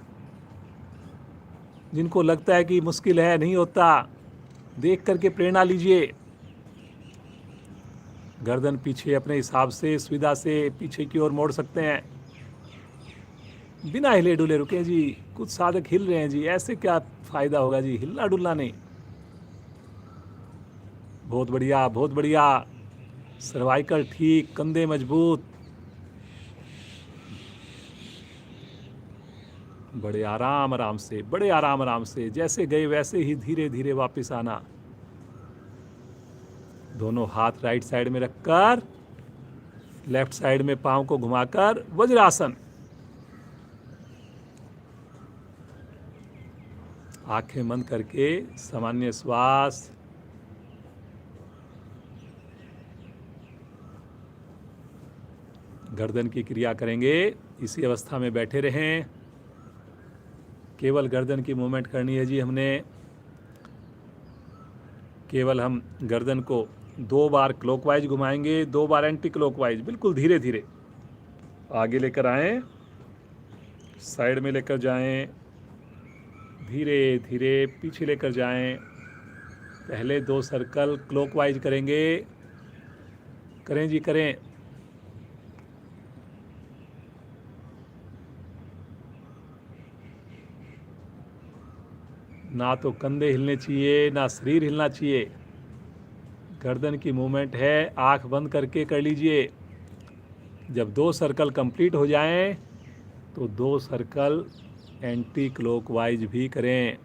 S1: जिनको लगता है कि मुश्किल है, नहीं होता, देख करके प्रेरणा लीजिए। गर्दन पीछे अपने हिसाब से, सुविधा से पीछे की ओर मोड़ सकते हैं। बिना हिले डुले रुके जी। कुछ साधक हिल रहे हैं जी, ऐसे क्या फायदा होगा जी, हिलना डुलना नहीं। बहुत बढ़िया, बहुत बढ़िया। सर्वाइकल ठीक, कंधे मजबूत। बड़े आराम आराम से, बड़े आराम आराम से, जैसे गए वैसे ही धीरे धीरे वापस आना। दोनों हाथ राइट साइड में रखकर लेफ्ट साइड में पांव को घुमाकर वज्रासन। आंखें बंद करके सामान्य श्वास। गर्दन की क्रिया करेंगे। इसी अवस्था में बैठे रहें। केवल गर्दन की मूवमेंट करनी है जी हमने। केवल हम गर्दन को 2 बार क्लॉकवाइज घुमाएंगे, 2 बार एंटी क्लॉकवाइज, बिल्कुल धीरे धीरे। आगे लेकर आएं, साइड में लेकर जाएं, धीरे धीरे पीछे लेकर जाएं। पहले 2 सर्कल क्लॉकवाइज करेंगे। करें जी, करें। ना तो कंधे हिलने चाहिए, ना शरीर हिलना चाहिए। गर्दन की मूवमेंट है, आंख बंद करके कर लीजिए। जब 2 सर्कल कंप्लीट हो जाएं तो 2 सर्कल एंटी क्लॉकवाइज भी करें।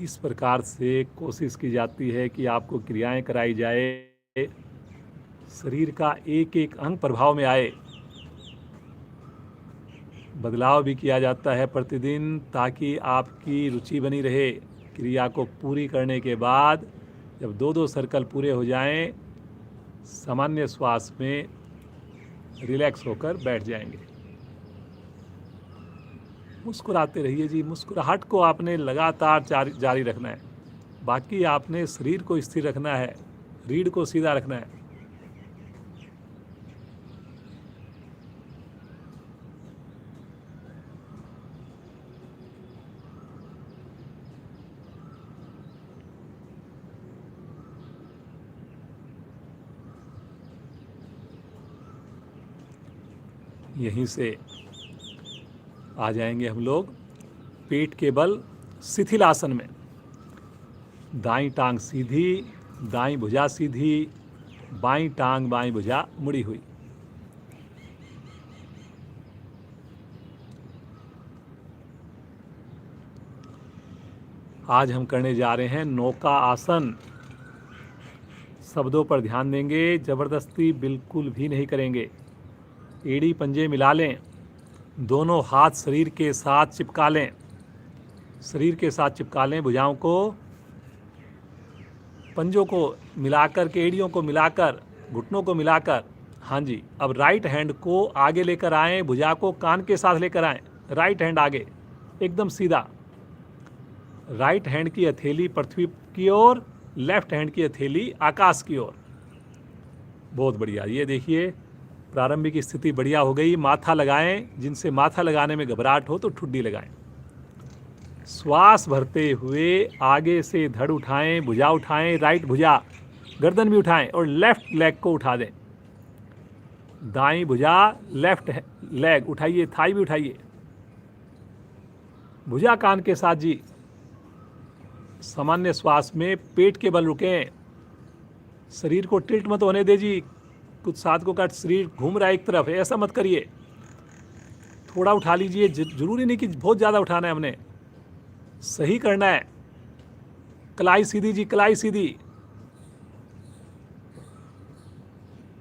S1: इस प्रकार से कोशिश की जाती है कि आपको क्रियाएं कराई जाए, शरीर का एक एक अंग प्रभाव में आए। बदलाव भी किया जाता है प्रतिदिन, ताकि आपकी रुचि बनी रहे। क्रिया को पूरी करने के बाद जब 2-2 सर्कल पूरे हो जाएं, सामान्य श्वास में रिलैक्स होकर बैठ जाएंगे। मुस्कुराते रहिए जी। मुस्कुराहट को आपने लगातार जारी रखना है। बाकी आपने शरीर को स्थिर रखना है, रीढ़ को सीधा रखना है। यहीं से आ जाएंगे हम लोग पेट के बल शिथिल आसन में। दाईं टांग सीधी, दाईं भुजा सीधी, बाईं टांग बाईं भुजा मुड़ी हुई। आज हम करने जा रहे हैं नौका आसन। शब्दों पर ध्यान देंगे, जबरदस्ती बिल्कुल भी नहीं करेंगे। एड़ी पंजे मिला लें, दोनों हाथ शरीर के साथ चिपका लें। शरीर के साथ चिपका लें भुजाओं को, पंजों को मिलाकर के, एड़ियों को मिलाकर, घुटनों को मिलाकर। हाँ जी। अब राइट हैंड को आगे लेकर आएं, भुजा को कान के साथ लेकर आएं। राइट हैंड आगे एकदम सीधा। राइट हैंड की हथेली पृथ्वी की ओर, लेफ्ट हैंड की हथेली आकाश की ओर। बहुत बढ़िया। ये देखिए प्रारंभिक स्थिति बढ़िया हो गई। माथा लगाएं, जिनसे माथा लगाने में घबराहट हो तो ठुड्डी लगाएं। श्वास भरते हुए आगे से धड़ उठाएं, भुजा उठाएं, राइट भुजा, गर्दन भी उठाएं और लेफ्ट लेग को उठा दें। दाईं भुजा, लेफ्ट लेग उठाइए, थाई भी उठाइए। भुजा कान के साथ जी। सामान्य श्वास में पेट के बल रुकें। शरीर को टिल्ट मत होने दे जी। कुछ साधकों का शरीर घूम रहा है एक तरफ, ऐसा मत करिए। थोड़ा उठा लीजिए, जरूरी नहीं कि बहुत ज़्यादा उठाना है हमने, सही करना है। कलाई सीधी जी, कलाई सीधी।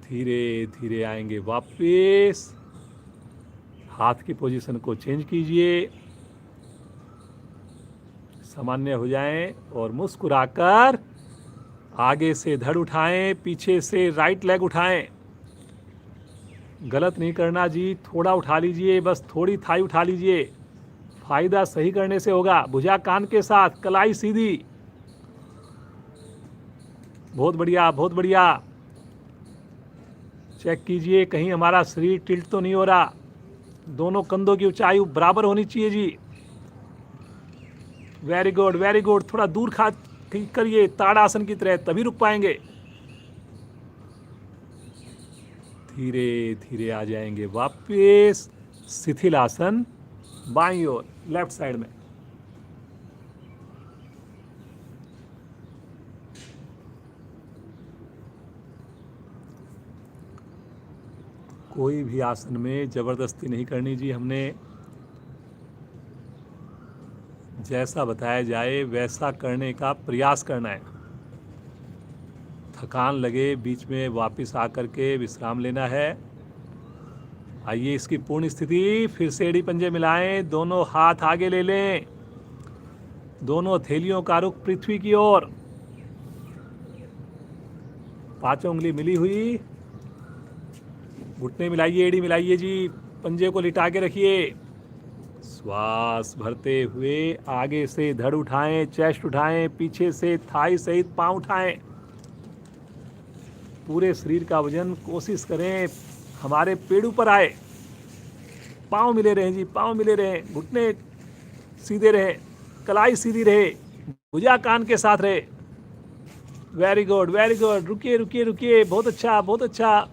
S1: धीरे धीरे आएंगे वापस। हाथ की पोजीशन को चेंज कीजिए, सामान्य हो जाएं और मुस्कुराकर आगे से धड़ उठाएं, पीछे से राइट लेग उठाएं। गलत नहीं करना जी, थोड़ा उठा लीजिए, बस थोड़ी थाई उठा लीजिए। फायदा सही करने से होगा। भुजा कान के साथ, कलाई सीधी। बहुत बढ़िया, बहुत बढ़िया। चेक कीजिए कहीं हमारा शरीर टिल्ट तो नहीं हो रहा। दोनों कंधों की ऊंचाई बराबर होनी चाहिए जी। Very good, very good. थोड़ा दूर खा करिए ताड़ासन की तरह, तभी रुक पाएंगे। धीरे धीरे आ जाएंगे वापस शिथिल आसन, बाईं ओर लेफ्ट साइड में। कोई भी आसन में ज़बरदस्ती नहीं करनी जी। हमने जैसा बताया जाए वैसा करने का प्रयास करना है। थकान लगे बीच में वापस आकर के विश्राम लेना है। आइए इसकी पूर्ण स्थिति, फिर से एड़ी पंजे मिलाएं, दोनों हाथ आगे ले लें, दोनों हथेलियों का रुख पृथ्वी की ओर, पांचों उंगली मिली हुई, घुटने मिलाइए, एड़ी मिलाइए जी, पंजे को लिटा के रखिए। श्वास भरते हुए आगे से धड़ उठाएं, चेस्ट उठाएं, पीछे से थाई सहित पांव उठाएं। पूरे शरीर का वजन कोशिश करें हमारे पेड़ों पर आए। पांव मिले रहें जी, पांव मिले रहें, घुटने सीधे रहे, कलाई सीधी रहे, भुजा कान के साथ रहे। Very good, very good. रुकिए रुकिए रुकिए, बहुत अच्छा, बहुत अच्छा।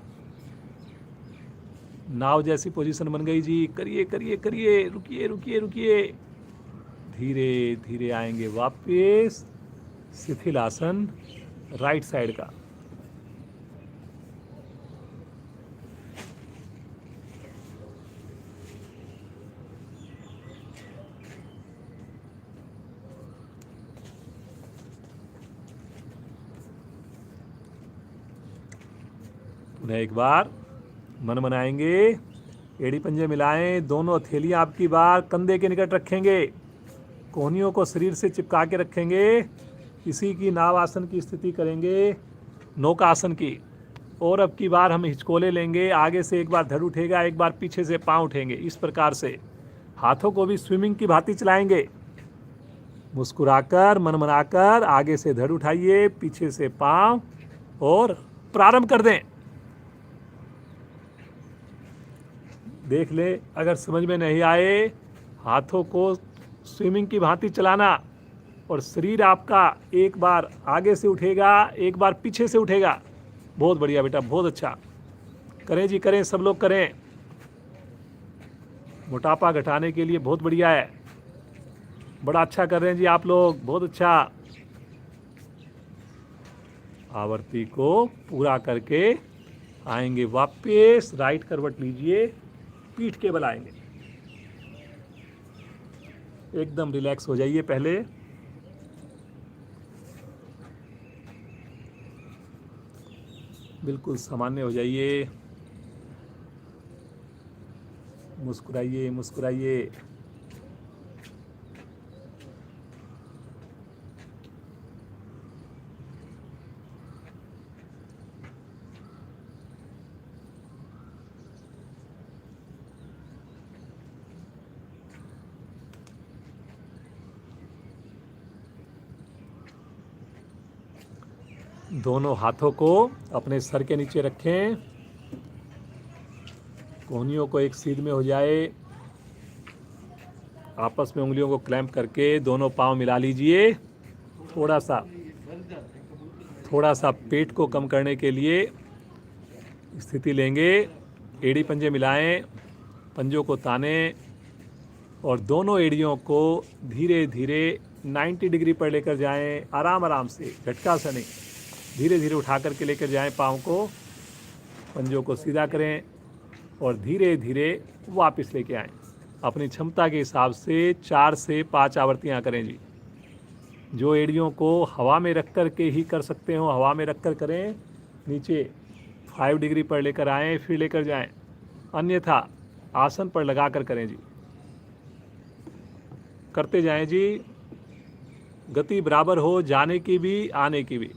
S1: नाव जैसी पोजीशन बन गई जी। करिए करिए करिए, रुकिए रुकिए रुकिए। धीरे धीरे आएंगे वापस शिथिल आसन राइट साइड का। पुनः एक बार मन मनाएंगे, एड़ी पंजे मिलाएं, दोनों हथेलियां आपकी बार कंधे के निकट रखेंगे, कोहनियों को शरीर से चिपका के रखेंगे। इसी की नाव आसन की स्थिति करेंगे, नौका आसन की। और अब की बार हम हिचकोले लेंगे, आगे से एक बार धड़ उठेगा, एक बार पीछे से पांव उठेंगे। इस प्रकार से हाथों को भी स्विमिंग की भांति चलाएंगे। मुस्कुराकर मन मनाकर आगे से धड़ उठाइए, पीछे से पांव, और प्रारंभ कर दें। देख ले, अगर समझ में नहीं आए, हाथों को स्विमिंग की भांति चलाना, और शरीर आपका एक बार आगे से उठेगा, एक बार पीछे से उठेगा। बहुत बढ़िया बेटा, बहुत अच्छा। करें जी करें, सब लोग करें। मोटापा घटाने के लिए बहुत बढ़िया है। बड़ा अच्छा कर रहे हैं जी आप लोग, बहुत अच्छा। आवर्ती को पूरा करके आएंगे वापस, राइट करवट लीजिए, पीठ के बल आएंगे। एकदम रिलैक्स हो जाइए पहले। बिल्कुल सामान्य हो जाइए। मुस्कुराइए मुस्कुराइए। दोनों हाथों को अपने सर के नीचे रखें, कोहनियों को एक सीध में हो जाए। आपस में उंगलियों को क्लैंप करके दोनों पांव मिला लीजिए। थोड़ा सा पेट को कम करने के लिए स्थिति लेंगे। एड़ी पंजे मिलाएं, पंजों को तानें, और दोनों एड़ियों को धीरे धीरे 90 डिग्री पर लेकर जाएं। आराम आराम से, झटका सा नहीं, धीरे धीरे उठा करके लेकर जाएं पाँव को। पंजों को सीधा करें और धीरे धीरे वापस लेके आएं। अपनी क्षमता के हिसाब से 4 से 5 आवर्तियां करें जी। जो एड़ियों को हवा में रख कर के ही कर सकते हो, हवा में रख कर करें। नीचे 5 डिग्री पर लेकर आएँ, फिर लेकर जाएं। अन्यथा आसन पर लगा कर करें जी। करते जाएं जी, गति बराबर हो, जाने की भी आने की भी।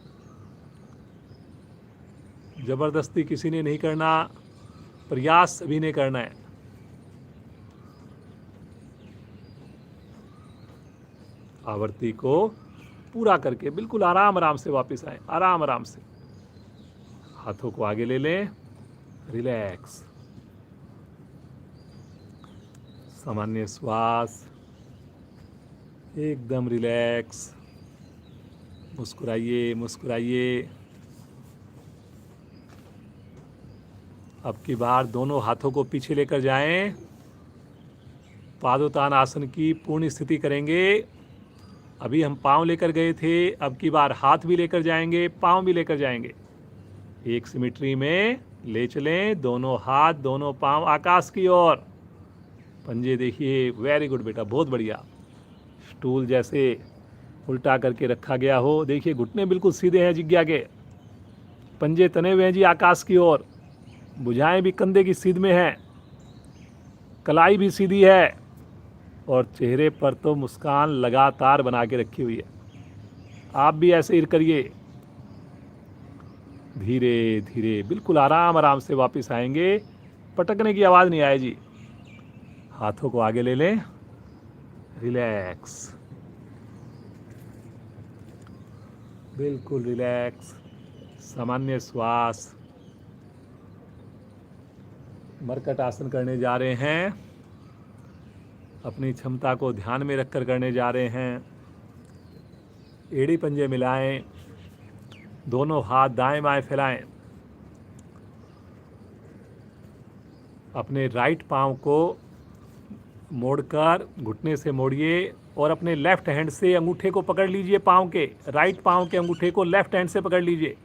S1: ज़बरदस्ती किसी ने नहीं करना, प्रयास भी नहीं करना है। आवर्ती को पूरा करके बिल्कुल आराम आराम से वापस आए, आराम आराम से। हाथों को आगे ले लें, रिलैक्स, सामान्य श्वास, एकदम रिलैक्स। मुस्कुराइए मुस्कुराइए। अब की बार दोनों हाथों को पीछे लेकर जाएं। पादोत्तान आसन की पूर्ण स्थिति करेंगे। अभी हम पाँव लेकर गए थे, अब की बार हाथ भी लेकर जाएंगे, पाँव भी लेकर जाएंगे। एक सिमेट्री में ले चलें, दोनों हाथ दोनों पांव आकाश की ओर, पंजे देखिए, वेरी गुड बेटा, बहुत बढ़िया। स्टूल जैसे उल्टा करके रखा गया हो, देखिए घुटने बिल्कुल सीधे हैं जिज्ञा के, पंजे तने हुए हैं जी आकाश की ओर, भुजाएं भी कंधे की सीध में हैं, कलाई भी सीधी है और चेहरे पर तो मुस्कान लगातार बना के रखी हुई है। आप भी ऐसे ही करिए, धीरे धीरे बिल्कुल आराम आराम से वापस आएंगे, पटकने की आवाज़ नहीं आए जी। हाथों को आगे ले लें, रिलैक्स, बिल्कुल रिलैक्स, सामान्य श्वास। मरकट आसन करने जा रहे हैं, अपनी क्षमता को ध्यान में रखकर करने जा रहे हैं। एड़ी पंजे मिलाएं, दोनों हाथ दाएं बाएं फैलाएं, अपने राइट पांव को मोड़कर घुटने से मोड़िए और अपने लेफ्ट हैंड से अंगूठे को पकड़ लीजिए, पांव के राइट पांव के अंगूठे को लेफ्ट हैंड से पकड़ लीजिए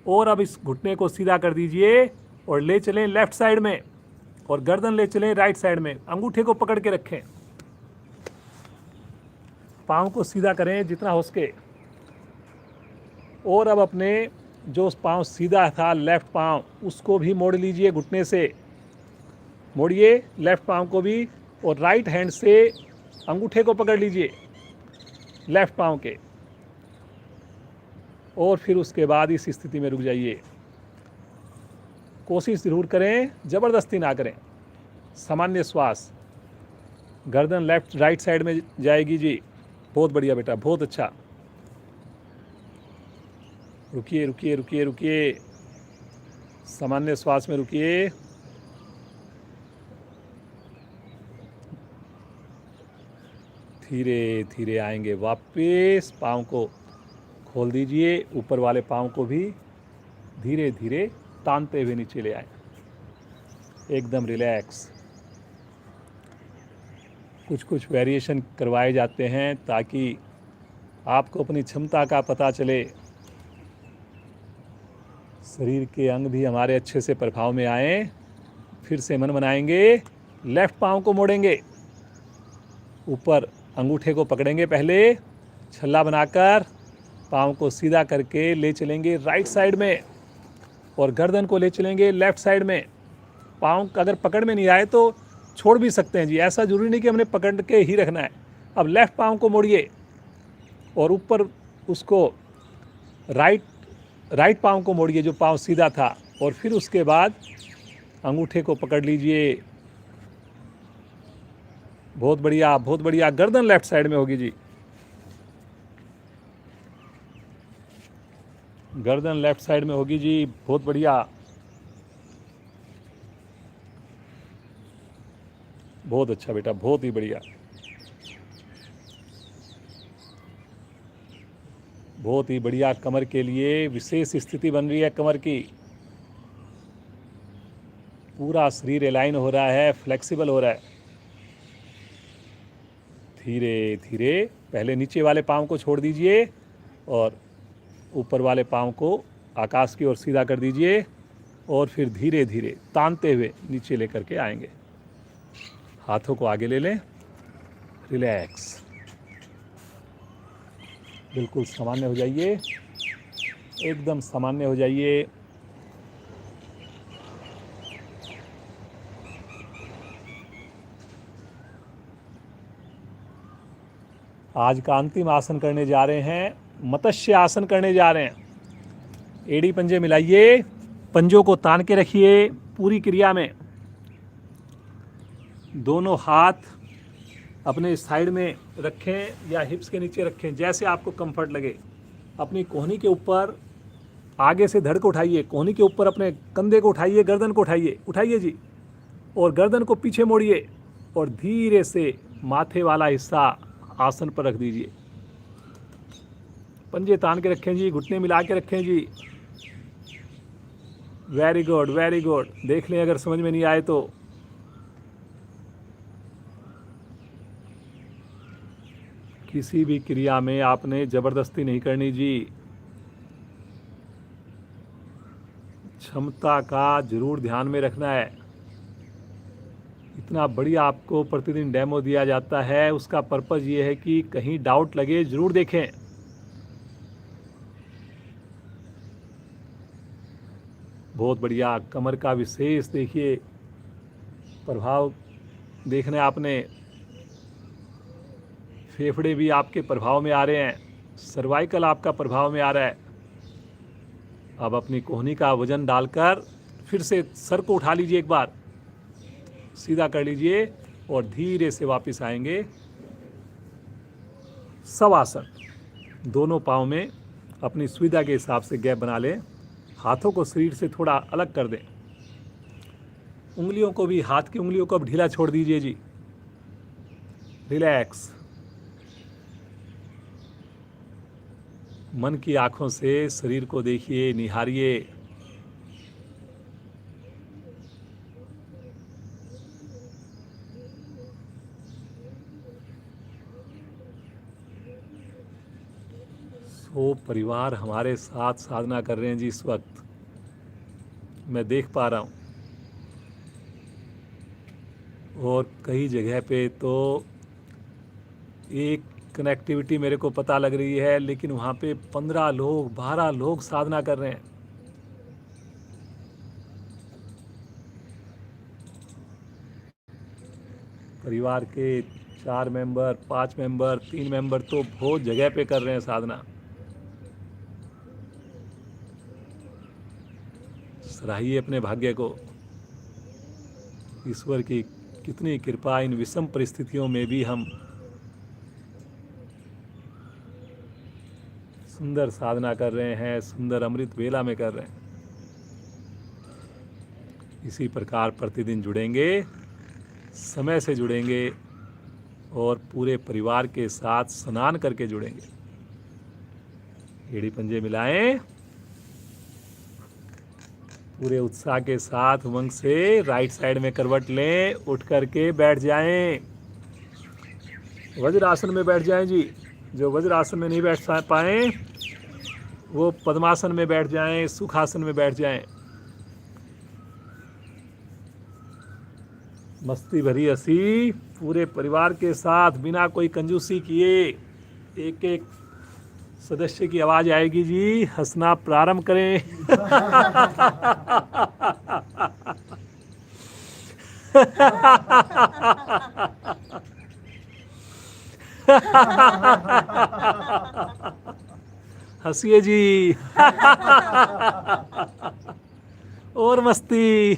S1: और अब इस घुटने को सीधा कर दीजिए और ले चलें लेफ्ट साइड में और गर्दन ले चलें राइट साइड में, अंगूठे को पकड़ के रखें, पांव को सीधा करें जितना हो सके और अब अपने जो पांव सीधा था लेफ्ट पांव उसको भी मोड़ लीजिए, घुटने से मोड़िए लेफ्ट पांव को भी और राइट हैंड से अंगूठे को पकड़ लीजिए लेफ्ट पांव के और फिर उसके बाद इस स्थिति में रुक जाइए। कोशिश ज़रूर करें, ज़बरदस्ती ना करें, सामान्य श्वास, गर्दन लेफ्ट राइट साइड में जाएगी जी, बहुत बढ़िया बेटा, बहुत अच्छा। रुकिए रुकिए रुकिए रुकिए, सामान्य श्वास में रुकिए, धीरे धीरे आएंगे वापस, पाँव को खोल दीजिए, ऊपर वाले पाँव को भी धीरे धीरे तानते हुए नीचे ले आए, एकदम रिलैक्स। कुछ कुछ वेरिएशन करवाए जाते हैं ताकि आपको अपनी क्षमता का पता चले, शरीर के अंग भी हमारे अच्छे से प्रभाव में आए। फिर से मन बनाएंगे, लेफ्ट पाँव को मोड़ेंगे, ऊपर अंगूठे को पकड़ेंगे, पहले छल्ला बनाकर पाँव को सीधा करके ले चलेंगे राइट साइड में और गर्दन को ले चलेंगे लेफ्ट साइड में। पाँव अगर पकड़ में नहीं आए तो छोड़ भी सकते हैं जी, ऐसा जरूरी नहीं कि हमने पकड़ के ही रखना है। अब लेफ्ट पाँव को मोड़िए और ऊपर उसको राइट पाँव को मोड़िए जो पाँव सीधा था और फिर उसके बाद अंगूठे को पकड़ लीजिए, बहुत बढ़िया बहुत बढ़िया। गर्दन लेफ्ट साइड में होगी जी, गर्दन लेफ्ट साइड में होगी जी, बहुत बढ़िया, बहुत अच्छा बेटा, बहुत ही बढ़िया, बहुत ही बढ़िया। कमर के लिए विशेष स्थिति बन रही है, कमर की, पूरा शरीर अलाइन हो रहा है, फ्लेक्सिबल हो रहा है। धीरे धीरे पहले नीचे वाले पाँव को छोड़ दीजिए और ऊपर वाले पाँव को आकाश की ओर सीधा कर दीजिए और फिर धीरे धीरे तानते हुए नीचे लेकर के आएंगे। हाथों को आगे ले लें, रिलैक्स, बिल्कुल सामान्य हो जाइए, एकदम सामान्य हो जाइए। आज का अंतिम आसन करने जा रहे हैं, मत्स्य आसन करने जा रहे हैं। एड़ी पंजे मिलाइए, पंजों को तान के रखिए पूरी क्रिया में, दोनों हाथ अपने साइड में रखें या हिप्स के नीचे रखें, जैसे आपको कंफर्ट लगे। अपनी कोहनी के ऊपर आगे से धड़ को उठाइए, कोहनी के ऊपर अपने कंधे को उठाइए, गर्दन को उठाइए, उठाइए जी, और गर्दन को पीछे मोड़िए और धीरे से माथे वाला हिस्सा आसन पर रख दीजिए। पंजे तान के रखें जी, घुटने मिला के रखें जी, वेरी गुड वेरी गुड। देख लें अगर समझ में नहीं आए तो। किसी भी क्रिया में आपने ज़बरदस्ती नहीं करनी जी, क्षमता का जरूर ध्यान में रखना है। इतना बढ़िया आपको प्रतिदिन डेमो दिया जाता है, उसका पर्पज़ ये है कि कहीं डाउट लगे ज़रूर देखें। बहुत बढ़िया। कमर का विशेष देखिए प्रभाव देखना है आपने। फेफड़े भी आपके प्रभाव में आ रहे हैं, सर्वाइकल आपका प्रभाव में आ रहा है। अब अपनी कोहनी का वजन डालकर फिर से सर को उठा लीजिए, एक बार सीधा कर लीजिए और धीरे से वापस आएंगे। शवासन, दोनों पाँव में अपनी सुविधा के हिसाब से गैप बना लें। हाथों को शरीर से थोड़ा अलग कर दें। उंगलियों को भी, हाथ की उंगलियों को अब ढीला छोड़ दीजिए जी। रिलैक्स। मन की आंखों से शरीर को देखिए, निहारिए। सो परिवार हमारे साथ साधना कर रहे हैं जी इस वक्त, मैं देख पा रहा हूँ। और कई जगह पे तो एक कनेक्टिविटी मेरे को पता लग रही है, लेकिन वहाँ पे 15 लोग 12 लोग साधना कर रहे हैं। परिवार के 4 मेंबर, 5 मेंबर, 3 मेंबर तो बहुत जगह पे कर रहे हैं साधना। सराहिए अपने भाग्य को। ईश्वर की कितनी कृपा, इन विषम परिस्थितियों में भी हम सुंदर साधना कर रहे हैं, सुंदर अमृत वेला में कर रहे हैं। इसी प्रकार प्रतिदिन जुड़ेंगे, समय से जुड़ेंगे और पूरे परिवार के साथ स्नान करके जुड़ेंगे। एड़ी पंजे मिलाएं, पूरे उत्साह के साथ उमंग से राइट साइड में करवट लें, उठ करके बैठ जाएं। वज्रासन में बैठ जाएं जी। जो वज्रासन में नहीं बैठ पाएँ वो पद्मासन में बैठ जाएं, सुखासन में बैठ जाएं। मस्ती भरी हंसी पूरे परिवार के साथ बिना कोई कंजूसी किए। एक एक सदस्य की आवाज आएगी जी, हंसना प्रारंभ करें। हंसिए जी। और मस्ती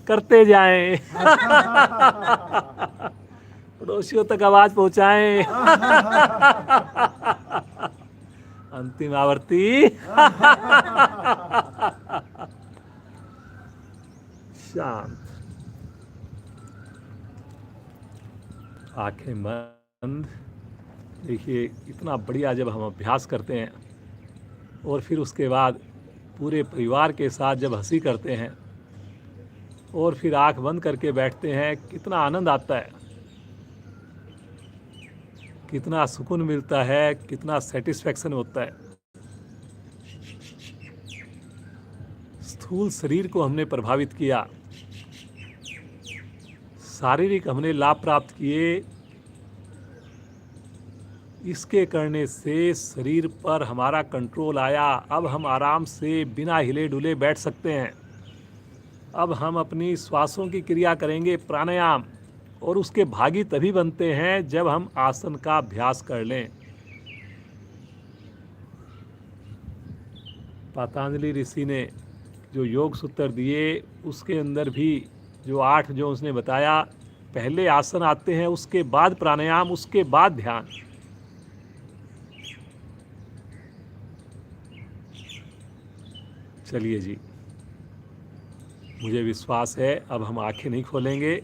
S1: करते जाएं। पड़ोसियों तक आवाज पहुंचाएं। अंतिम आवर्ती। शांत, आंखें बंद। देखिए इतना बढ़िया जब हम अभ्यास करते हैं और फिर उसके बाद पूरे परिवार के साथ जब हंसी करते हैं और फिर आंख बंद करके बैठते हैं, कितना आनंद आता है, कितना सुकून मिलता है, कितना सेटिस्फैक्शन होता है। स्थूल शरीर को हमने प्रभावित किया, शारीरिक हमने लाभ प्राप्त किए। इसके करने से शरीर पर हमारा कंट्रोल आया। अब हम आराम से बिना हिले डुले बैठ सकते हैं। अब हम अपनी श्वासों की क्रिया करेंगे, प्राणायाम, और उसके भागी तभी बनते हैं जब हम आसन का अभ्यास कर लें। पतंजलि ऋषि ने जो योग सूत्र दिए उसके अंदर भी जो 8 जो उसने बताया, पहले आसन आते हैं, उसके बाद प्राणायाम, उसके बाद ध्यान। चलिए जी, मुझे विश्वास है अब हम आंखें नहीं खोलेंगे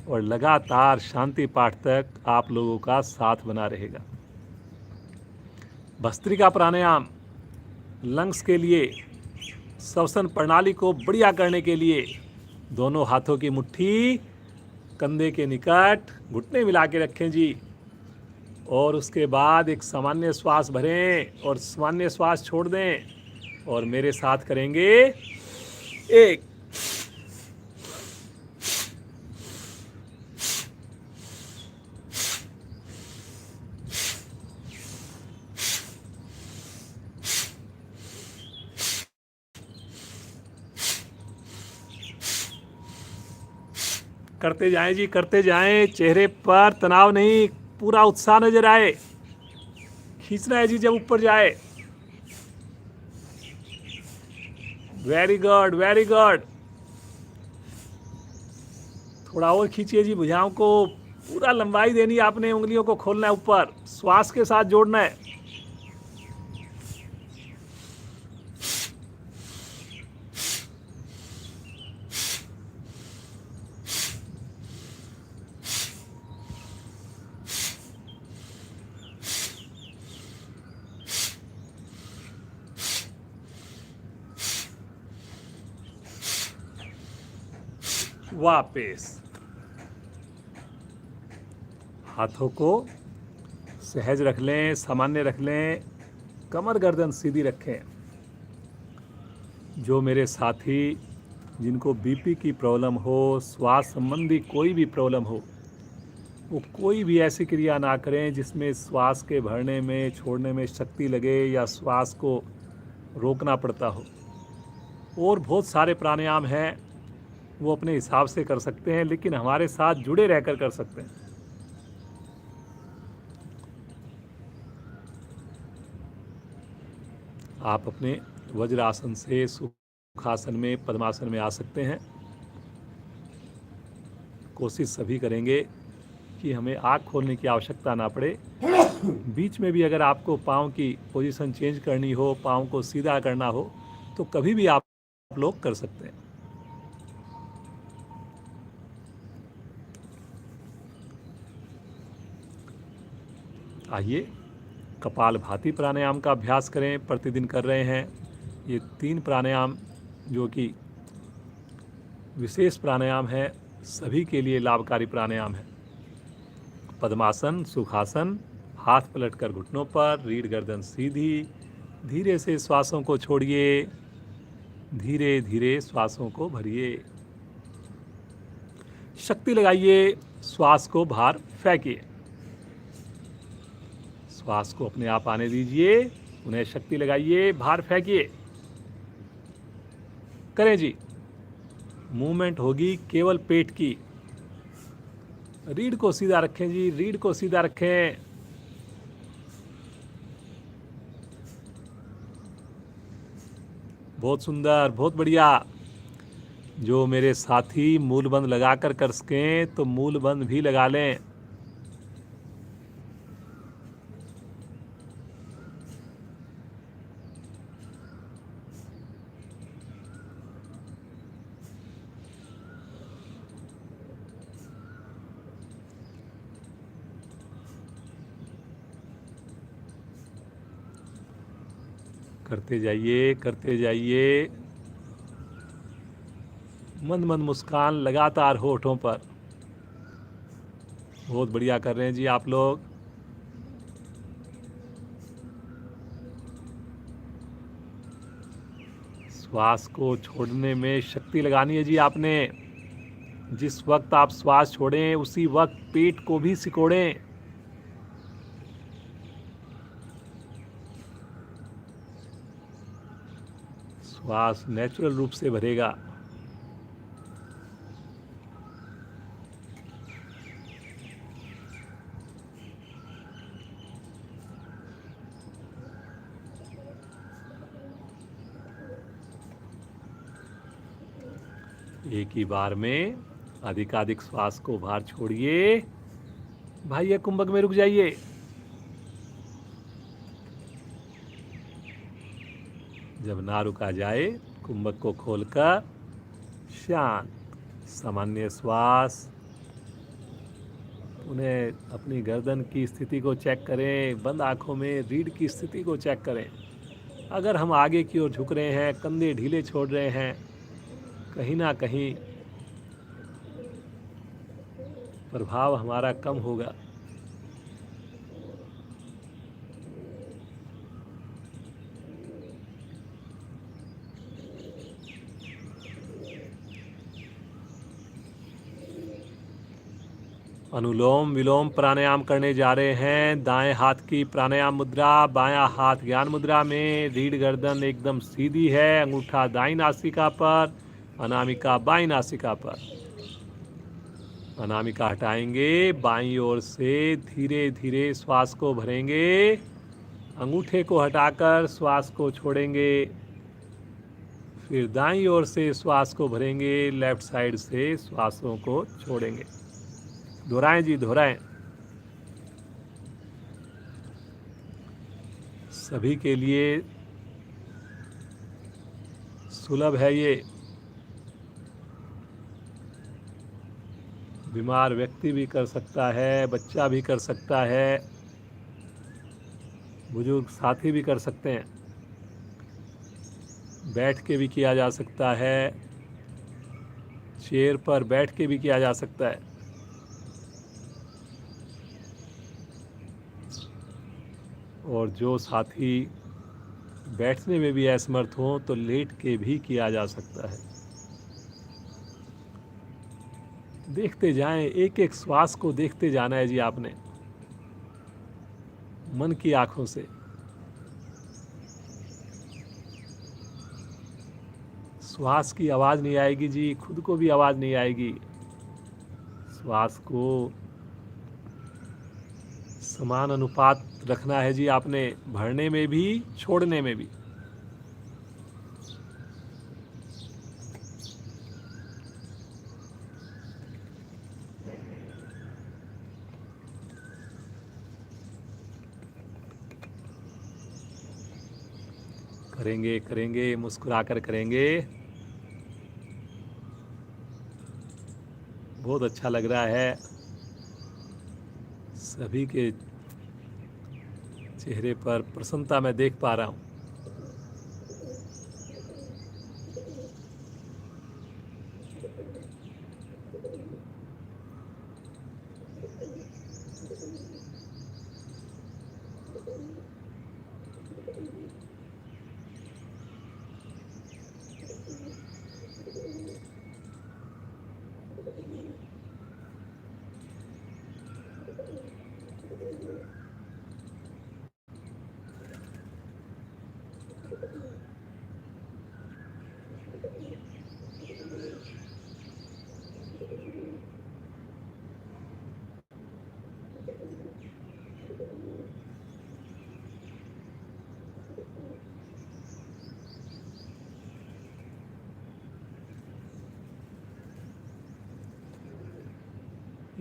S1: और लगातार शांति पाठ तक आप लोगों का साथ बना रहेगा। भस्त्रिका प्राणायाम लंग्स के लिए, श्वसन प्रणाली को बढ़िया करने के लिए दोनों हाथों की मुट्ठी कंधे के निकट, घुटने मिला के रखें जी। और उसके बाद एक सामान्य श्वास भरें और सामान्य श्वास छोड़ दें और मेरे साथ करेंगे। एक, करते जाएं जी, करते जाएं। चेहरे पर तनाव नहीं, पूरा उत्साह नजर आए। खींचना है जी जब ऊपर जाए। Very good, very good. थोड़ा और खींचिए जी भुजाओं को। पूरा लंबाई देनी है आपने, उंगलियों को खोलना है ऊपर, श्वास के साथ जोड़ना है। वापस हाथों को सहज रख लें, सामान्य रख लें, कमर गर्दन सीधी रखें। जो मेरे साथी जिनको बीपी की प्रॉब्लम हो, श्वास संबंधी कोई भी प्रॉब्लम हो, वो कोई भी ऐसी क्रिया ना करें जिसमें श्वास के भरने में छोड़ने में शक्ति लगे या श्वास को रोकना पड़ता हो। और बहुत सारे प्राणायाम हैं, वो अपने हिसाब से कर सकते हैं, लेकिन हमारे साथ जुड़े रहकर कर सकते हैं। आप अपने वज्रासन से सुखासन में, पद्मासन में आ सकते हैं। कोशिश सभी करेंगे कि हमें आँख खोलने की आवश्यकता ना पड़े। बीच में भी अगर आपको पाँव की पोजीशन चेंज करनी हो, पाँव को सीधा करना हो, तो कभी भी आप लोग कर सकते हैं। आइए कपालभाति प्राणायाम का अभ्यास करें। प्रतिदिन कर रहे हैं ये 3 प्राणायाम, जो कि विशेष प्राणायाम है, सभी के लिए लाभकारी प्राणायाम है। पद्मासन, सुखासन, हाथ पलटकर घुटनों पर, रीढ़ गर्दन सीधी। धीरे से श्वासों को छोड़िए, धीरे धीरे श्वासों को भरिए। शक्ति लगाइए, श्वास को बाहर फेंकिए। श्वास को अपने आप आने दीजिए, उन्हें शक्ति लगाइए, बाहर फेंकिए। करें जी। मूवमेंट होगी केवल पेट की। रीढ़ को सीधा रखें जी, रीढ़ को सीधा रखें। बहुत सुंदर, बहुत बढ़िया। जो मेरे साथी मूलबंद लगाकर कर सकें तो मूलबंद भी लगा लें। करते जाइए, करते जाइए। मंद मंद मुस्कान लगातार होठों पर। बहुत बढ़िया कर रहे हैं जी आप लोग। श्वास को छोड़ने में शक्ति लगानी है जी आपने। जिस वक्त आप श्वास छोड़ें उसी वक्त पेट को भी सिकोड़ें। श्वास नेचुरल रूप से भरेगा। एक ही बार में अधिकाधिक श्वास को बाहर छोड़िए। बाह्य कुंभक में रुक जाइए। जब ना रुका जाए, कुंभक को खोलकर शांत सामान्य श्वास। उन्हें अपनी गर्दन की स्थिति को चेक करें, बंद आंखों में रीढ़ की स्थिति को चेक करें। अगर हम आगे की ओर झुक रहे हैं, कंधे ढीले छोड़ रहे हैं, कहीं ना कहीं प्रभाव हमारा कम होगा। अनुलोम विलोम प्राणायाम करने जा रहे हैं। दाएं हाथ की प्राणायाम मुद्रा, बायां हाथ ज्ञान मुद्रा में। रीढ़ गर्दन एकदम सीधी है, अंगूठा दाईं नासिका पर, अनामिका बाईं नासिका पर। अनामिका हटाएंगे, बाईं ओर से धीरे धीरे श्वास को भरेंगे। अंगूठे को हटाकर श्वास को छोड़ेंगे। फिर दाईं ओर से श्वास को भरेंगे, लेफ्ट साइड से श्वासों को छोड़ेंगे। दोहराएं जी, दोहराएं। सभी के लिए सुलभ है ये। बीमार व्यक्ति भी कर सकता है, बच्चा भी कर सकता है, बुजुर्ग साथी भी कर सकते हैं। बैठ के भी किया जा सकता है, चेयर पर बैठ के भी किया जा सकता है। और जो साथी बैठने में भी असमर्थ हो तो लेट के भी किया जा सकता है। देखते जाएं, एक एक श्वास को देखते जाना है जी आपने, मन की आंखों से। श्वास की आवाज़ नहीं आएगी जी, खुद को भी आवाज़ नहीं आएगी। श्वास को समान अनुपात रखना है जी आपने, भरने में भी छोड़ने में भी। करेंगे करेंगे, मुस्कुराकर करेंगे। बहुत अच्छा लग रहा है, सभी के चेहरे पर प्रसन्नता मैं देख पा रहा हूँ।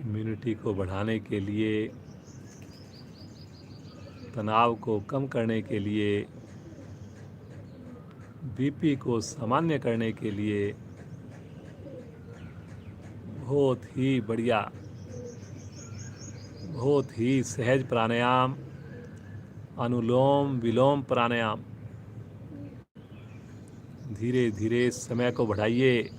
S1: इम्यूनिटी को बढ़ाने के लिए, तनाव को कम करने के लिए, बीपी को सामान्य करने के लिए बहुत ही बढ़िया, बहुत ही सहज प्राणायाम, अनुलोम विलोम प्राणायाम। धीरे धीरे समय को बढ़ाइए,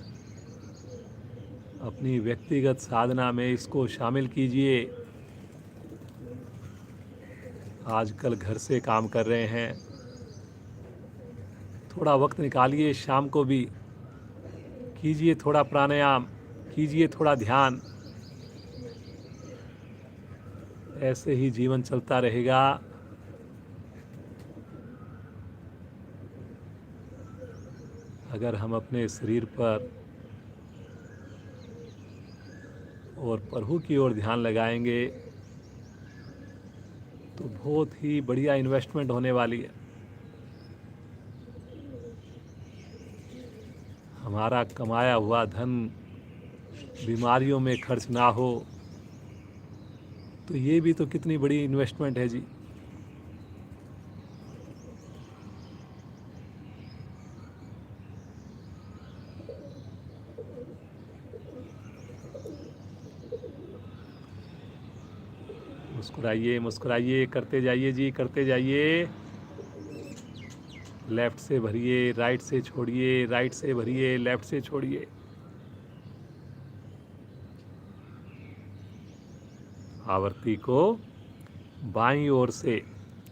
S1: अपनी व्यक्तिगत साधना में इसको शामिल कीजिए। आजकल घर से काम कर रहे हैं, थोड़ा वक्त निकालिए, शाम को भी कीजिए थोड़ा प्राणायाम, कीजिए थोड़ा ध्यान। ऐसे ही जीवन चलता रहेगा। अगर हम अपने शरीर पर और प्रभु की ओर ध्यान लगाएंगे तो बहुत ही बढ़िया इन्वेस्टमेंट होने वाली है। हमारा कमाया हुआ धन बीमारियों में खर्च ना हो तो ये भी तो कितनी बड़ी इन्वेस्टमेंट है जी। मुस्कुराइए मुस्कुराइए, करते जाइए जी, करते जाइए। लेफ्ट से भरिए, राइट से छोड़िए, राइट से भरिए, लेफ्ट से छोड़िए। आवर्ती को बाईं ओर से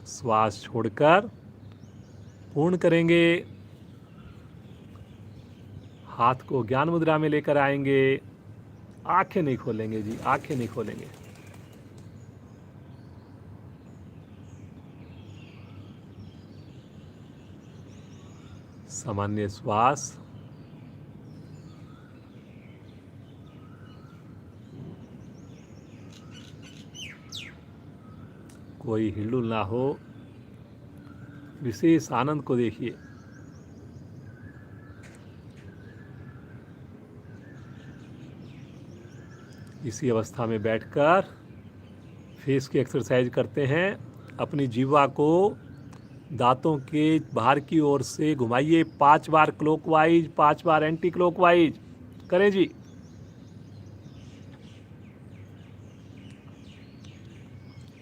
S1: श्वास छोड़कर पूर्ण करेंगे। हाथ को ज्ञान मुद्रा में लेकर आएंगे। आंखें नहीं खोलेंगे जी, आंखें नहीं खोलेंगे। सामान्य श्वास। कोई हिलडुल ना हो, विशेष आनंद को देखिए। इसी अवस्था में बैठकर फेस की एक्सरसाइज करते हैं। अपनी जीवा को दांतों के बाहर की ओर से घुमाइए 5 बार क्लॉकवाइज, 5 बार एंटी क्लॉकवाइज। करें जी।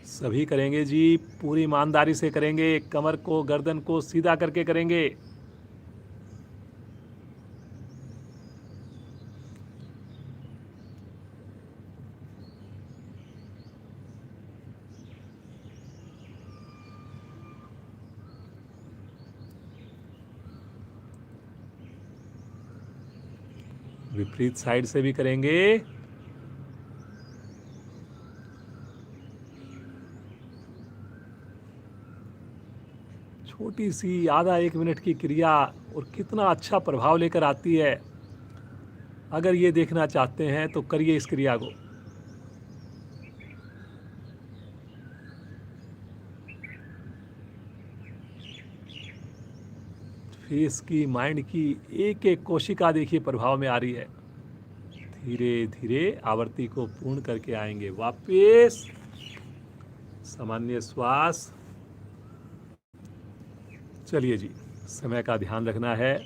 S1: सभी करेंगे जी, पूरी ईमानदारी से करेंगे, कमर को गर्दन को सीधा करके करेंगे। विपरीत साइड से भी करेंगे। छोटी सी आधा 1 मिनट की क्रिया और कितना अच्छा प्रभाव लेकर आती है। अगर ये देखना चाहते हैं तो करिए इस क्रिया को। फेस की, माइंड की एक एक कोशिका देखिए प्रभाव में आ रही है। धीरे धीरे आवृत्ति को पूर्ण करके आएंगे वापस। सामान्य श्वास। चलिए जी, समय का ध्यान रखना है।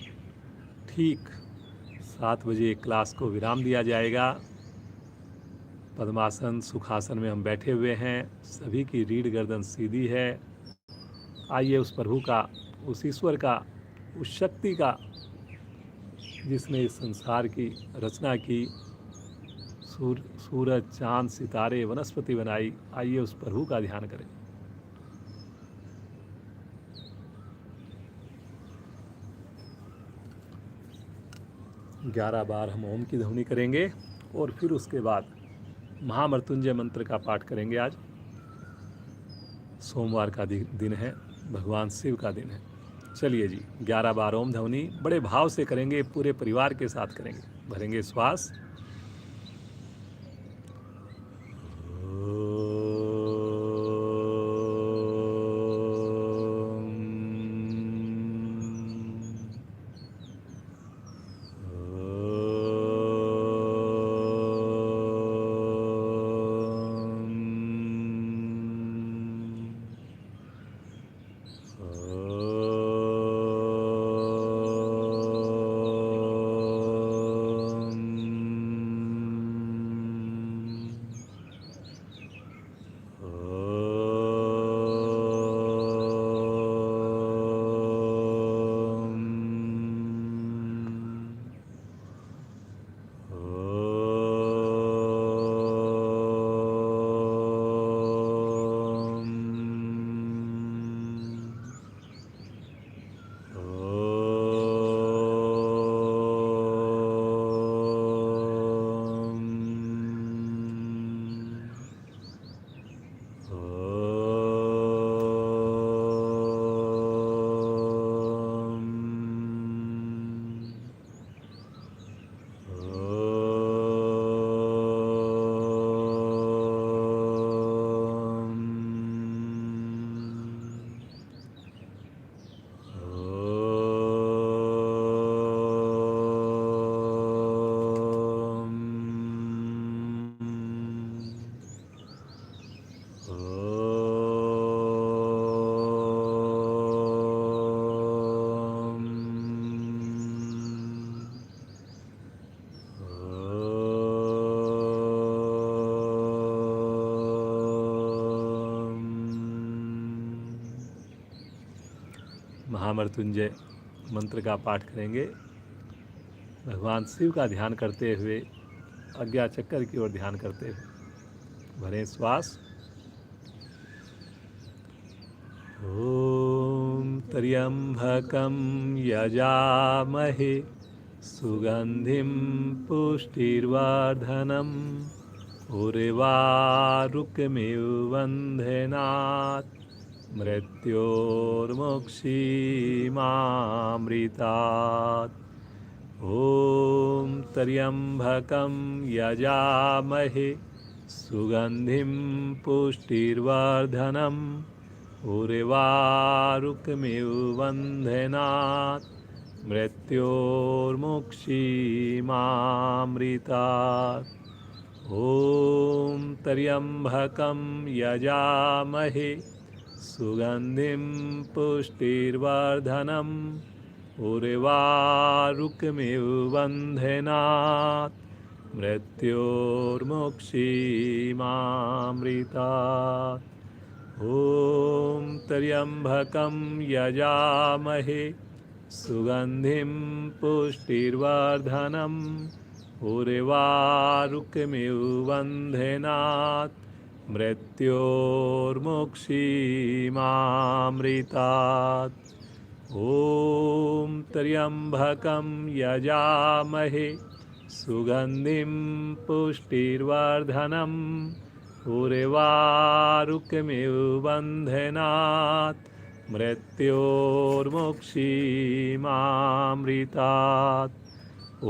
S1: ठीक 7 बजे क्लास को विराम दिया जाएगा। पद्मासन, सुखासन में हम बैठे हुए हैं। सभी की रीढ़ गर्दन सीधी है। आइए उस प्रभु का, उस ईश्वर का, उस शक्ति का जिसने इस संसार की रचना की, सूरज, चांद, सितारे, वनस्पति बनाई, आइए उस प्रभु का ध्यान करें। 11 बार हम ओम की ध्वनि करेंगे और फिर उसके बाद महामृत्युंजय मंत्र का पाठ करेंगे। आज सोमवार का दिन है, भगवान शिव का दिन है। चलिए जी, 11 बार ओम ध्वनि बड़े भाव से करेंगे, पूरे परिवार के साथ करेंगे। भरेंगे श्वास। महामृत्युंजय मंत्र का पाठ करेंगे। भगवान शिव का ध्यान करते हुए, आज्ञा चक्कर की ओर ध्यान करते हुए भरें श्वास। ओम त्र्यंबकं यजामहे सुगन्धिं पुष्टिर्वर्धनम् उर्वारुकमिव बन्धनात् मृत्योर्मुक्षीमामृतात्। ॐ त्र्यम्बकं यजामहे सुगन्धिं पुष्टिर्वर्धनम् उर्वारुकमिव बन्धनात् मृत्योर्मुक्षीमामृतात्। ॐ त्र्यम्बकं यजामहे सुगन्धिं पुष्टिर्वर्धनम् उर्वारुकमिव बन्धनात् मृत्योर्मुक्षीमामृतात्। ॐ त्र्यम्बकं यजामहे सुगन्धिं पुष्टिर्वर्धनम् उर्वारुकमिव बन्धनात् मृत्योर्मुक्षीमामृतात्। ॐ त्र्यम्बकं यजामहे सुगन्धिं पुष्टिर्वर्धनम् उर्वारुकमिव बन्धनात् मृत्योर्मुक्षीमामृतात्। ॐ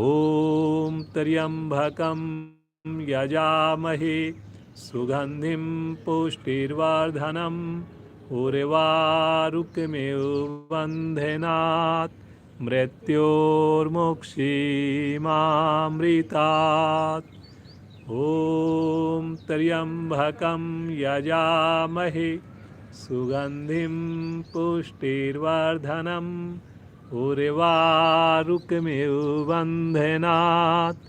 S1: त्र्यम्बकं यजामहे सुगन्धिं पुष्टिर्वर्धनम् उर्वारुकमिव बन्धनात् मृत्योर्मुक्षीमामृतात्। ॐ त्र्यम्बकं यजामहे सुगन्धिं पुष्टिर्वर्धनम् उर्वारुकमिव बन्धनात्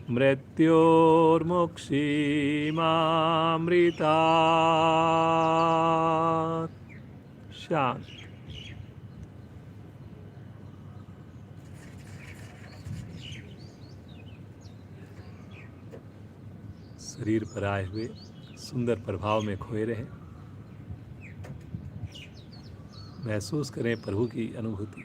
S1: मृत्योर्मुक्षीमामृतात्। शांति। शरीर पर आए हुए सुंदर प्रभाव में खोए रहें। महसूस करें प्रभु की अनुभूति।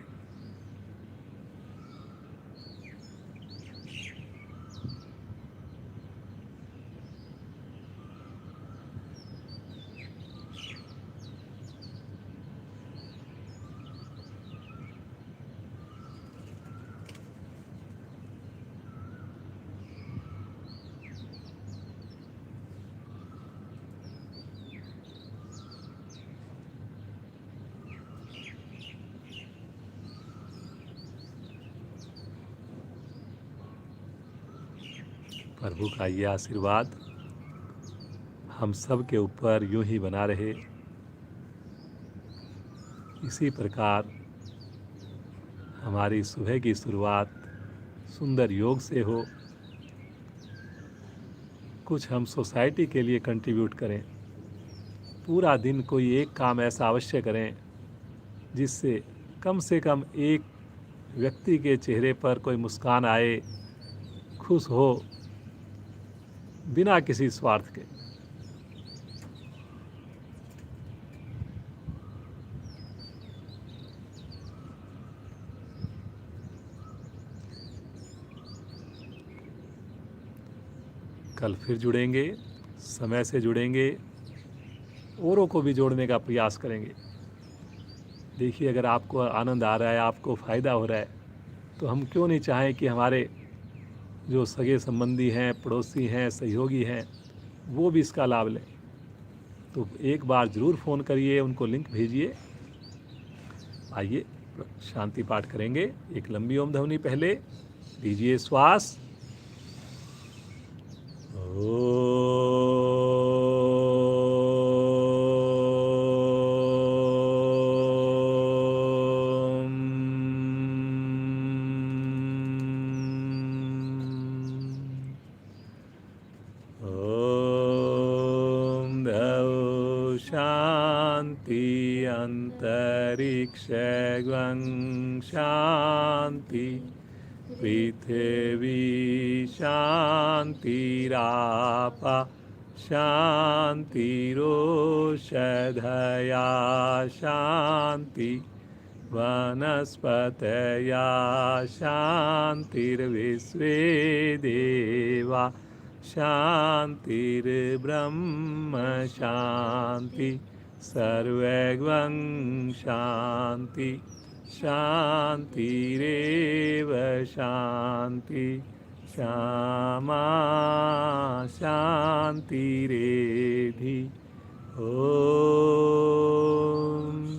S1: प्रभु का ये आशीर्वाद हम सब के ऊपर यूं ही बना रहे। इसी प्रकार हमारी सुबह की शुरुआत सुंदर योग से हो। कुछ हम सोसाइटी के लिए कंट्रीब्यूट करें। पूरा दिन कोई एक काम ऐसा अवश्य करें जिससे कम से कम एक व्यक्ति के चेहरे पर कोई मुस्कान आए, खुश हो, बिना किसी स्वार्थ के। कल फिर जुड़ेंगे, समय से जुड़ेंगे, औरों को भी जोड़ने का प्रयास करेंगे। देखिए, अगर आपको आनंद आ रहा है, आपको फ़ायदा हो रहा है, तो हम क्यों नहीं चाहें कि हमारे जो सगे संबंधी हैं, पड़ोसी हैं, सहयोगी हैं, वो भी इसका लाभ लें। तो एक बार ज़रूर फ़ोन करिए, उनको लिंक भेजिए। आइए शांति पाठ करेंगे। एक लंबी ओम ध्वनि पहले लीजिए श्वास। शांति अंतरिक्षं शांति पृथिवी शांतिराप शांतिरोषधया शांति वनस्पतया शान्तिर्विश्वे देवा शान्तिर्ब्रह्म शान्ति सर्वैर्वं शान्ति शान्तिरेव शान्ति श्यामा शान्तिरेधि ॐ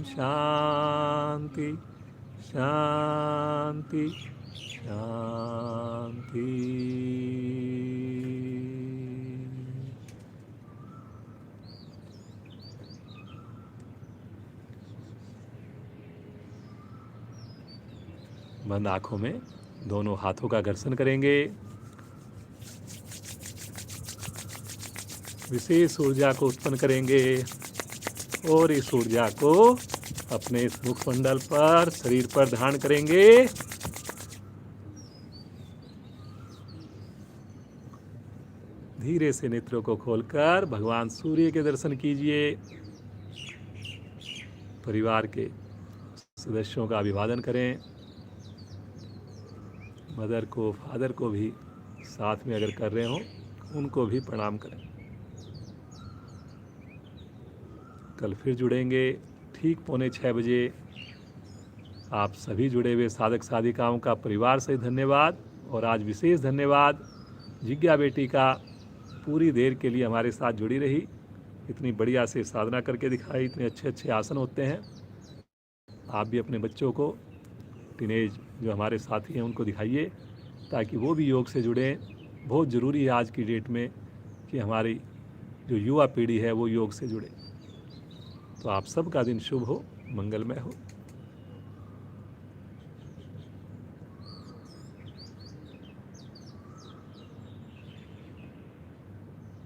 S1: शान्ति शान्ति शान्ति। बंद आंखों में दोनों हाथों का घर्षण करेंगे। विशेष ऊर्जा को उत्पन्न करेंगे और इस ऊर्जा को अपने मुखमंडल पर, शरीर पर धारण करेंगे। धीरे से नेत्रों को खोलकर भगवान सूर्य के दर्शन कीजिए। परिवार के सदस्यों का अभिवादन करें। मदर को, फादर को भी साथ में अगर कर रहे हो उनको भी प्रणाम करें। कल फिर जुड़ेंगे ठीक 5:45 बजे। आप सभी जुड़े हुए साधक साधिकाओं का परिवार से धन्यवाद। और आज विशेष धन्यवाद जिज्ञा बेटी का, पूरी देर के लिए हमारे साथ जुड़ी रही, इतनी बढ़िया से साधना करके दिखाई। इतने अच्छे अच्छे आसन होते हैं। आप भी अपने बच्चों को, टीनेज जो हमारे साथी हैं, उनको दिखाइए ताकि वो भी योग से जुड़ें। बहुत ज़रूरी है आज की डेट में कि हमारी जो युवा पीढ़ी है वो योग से जुड़े। तो आप सबका दिन शुभ हो, मंगलमय हो।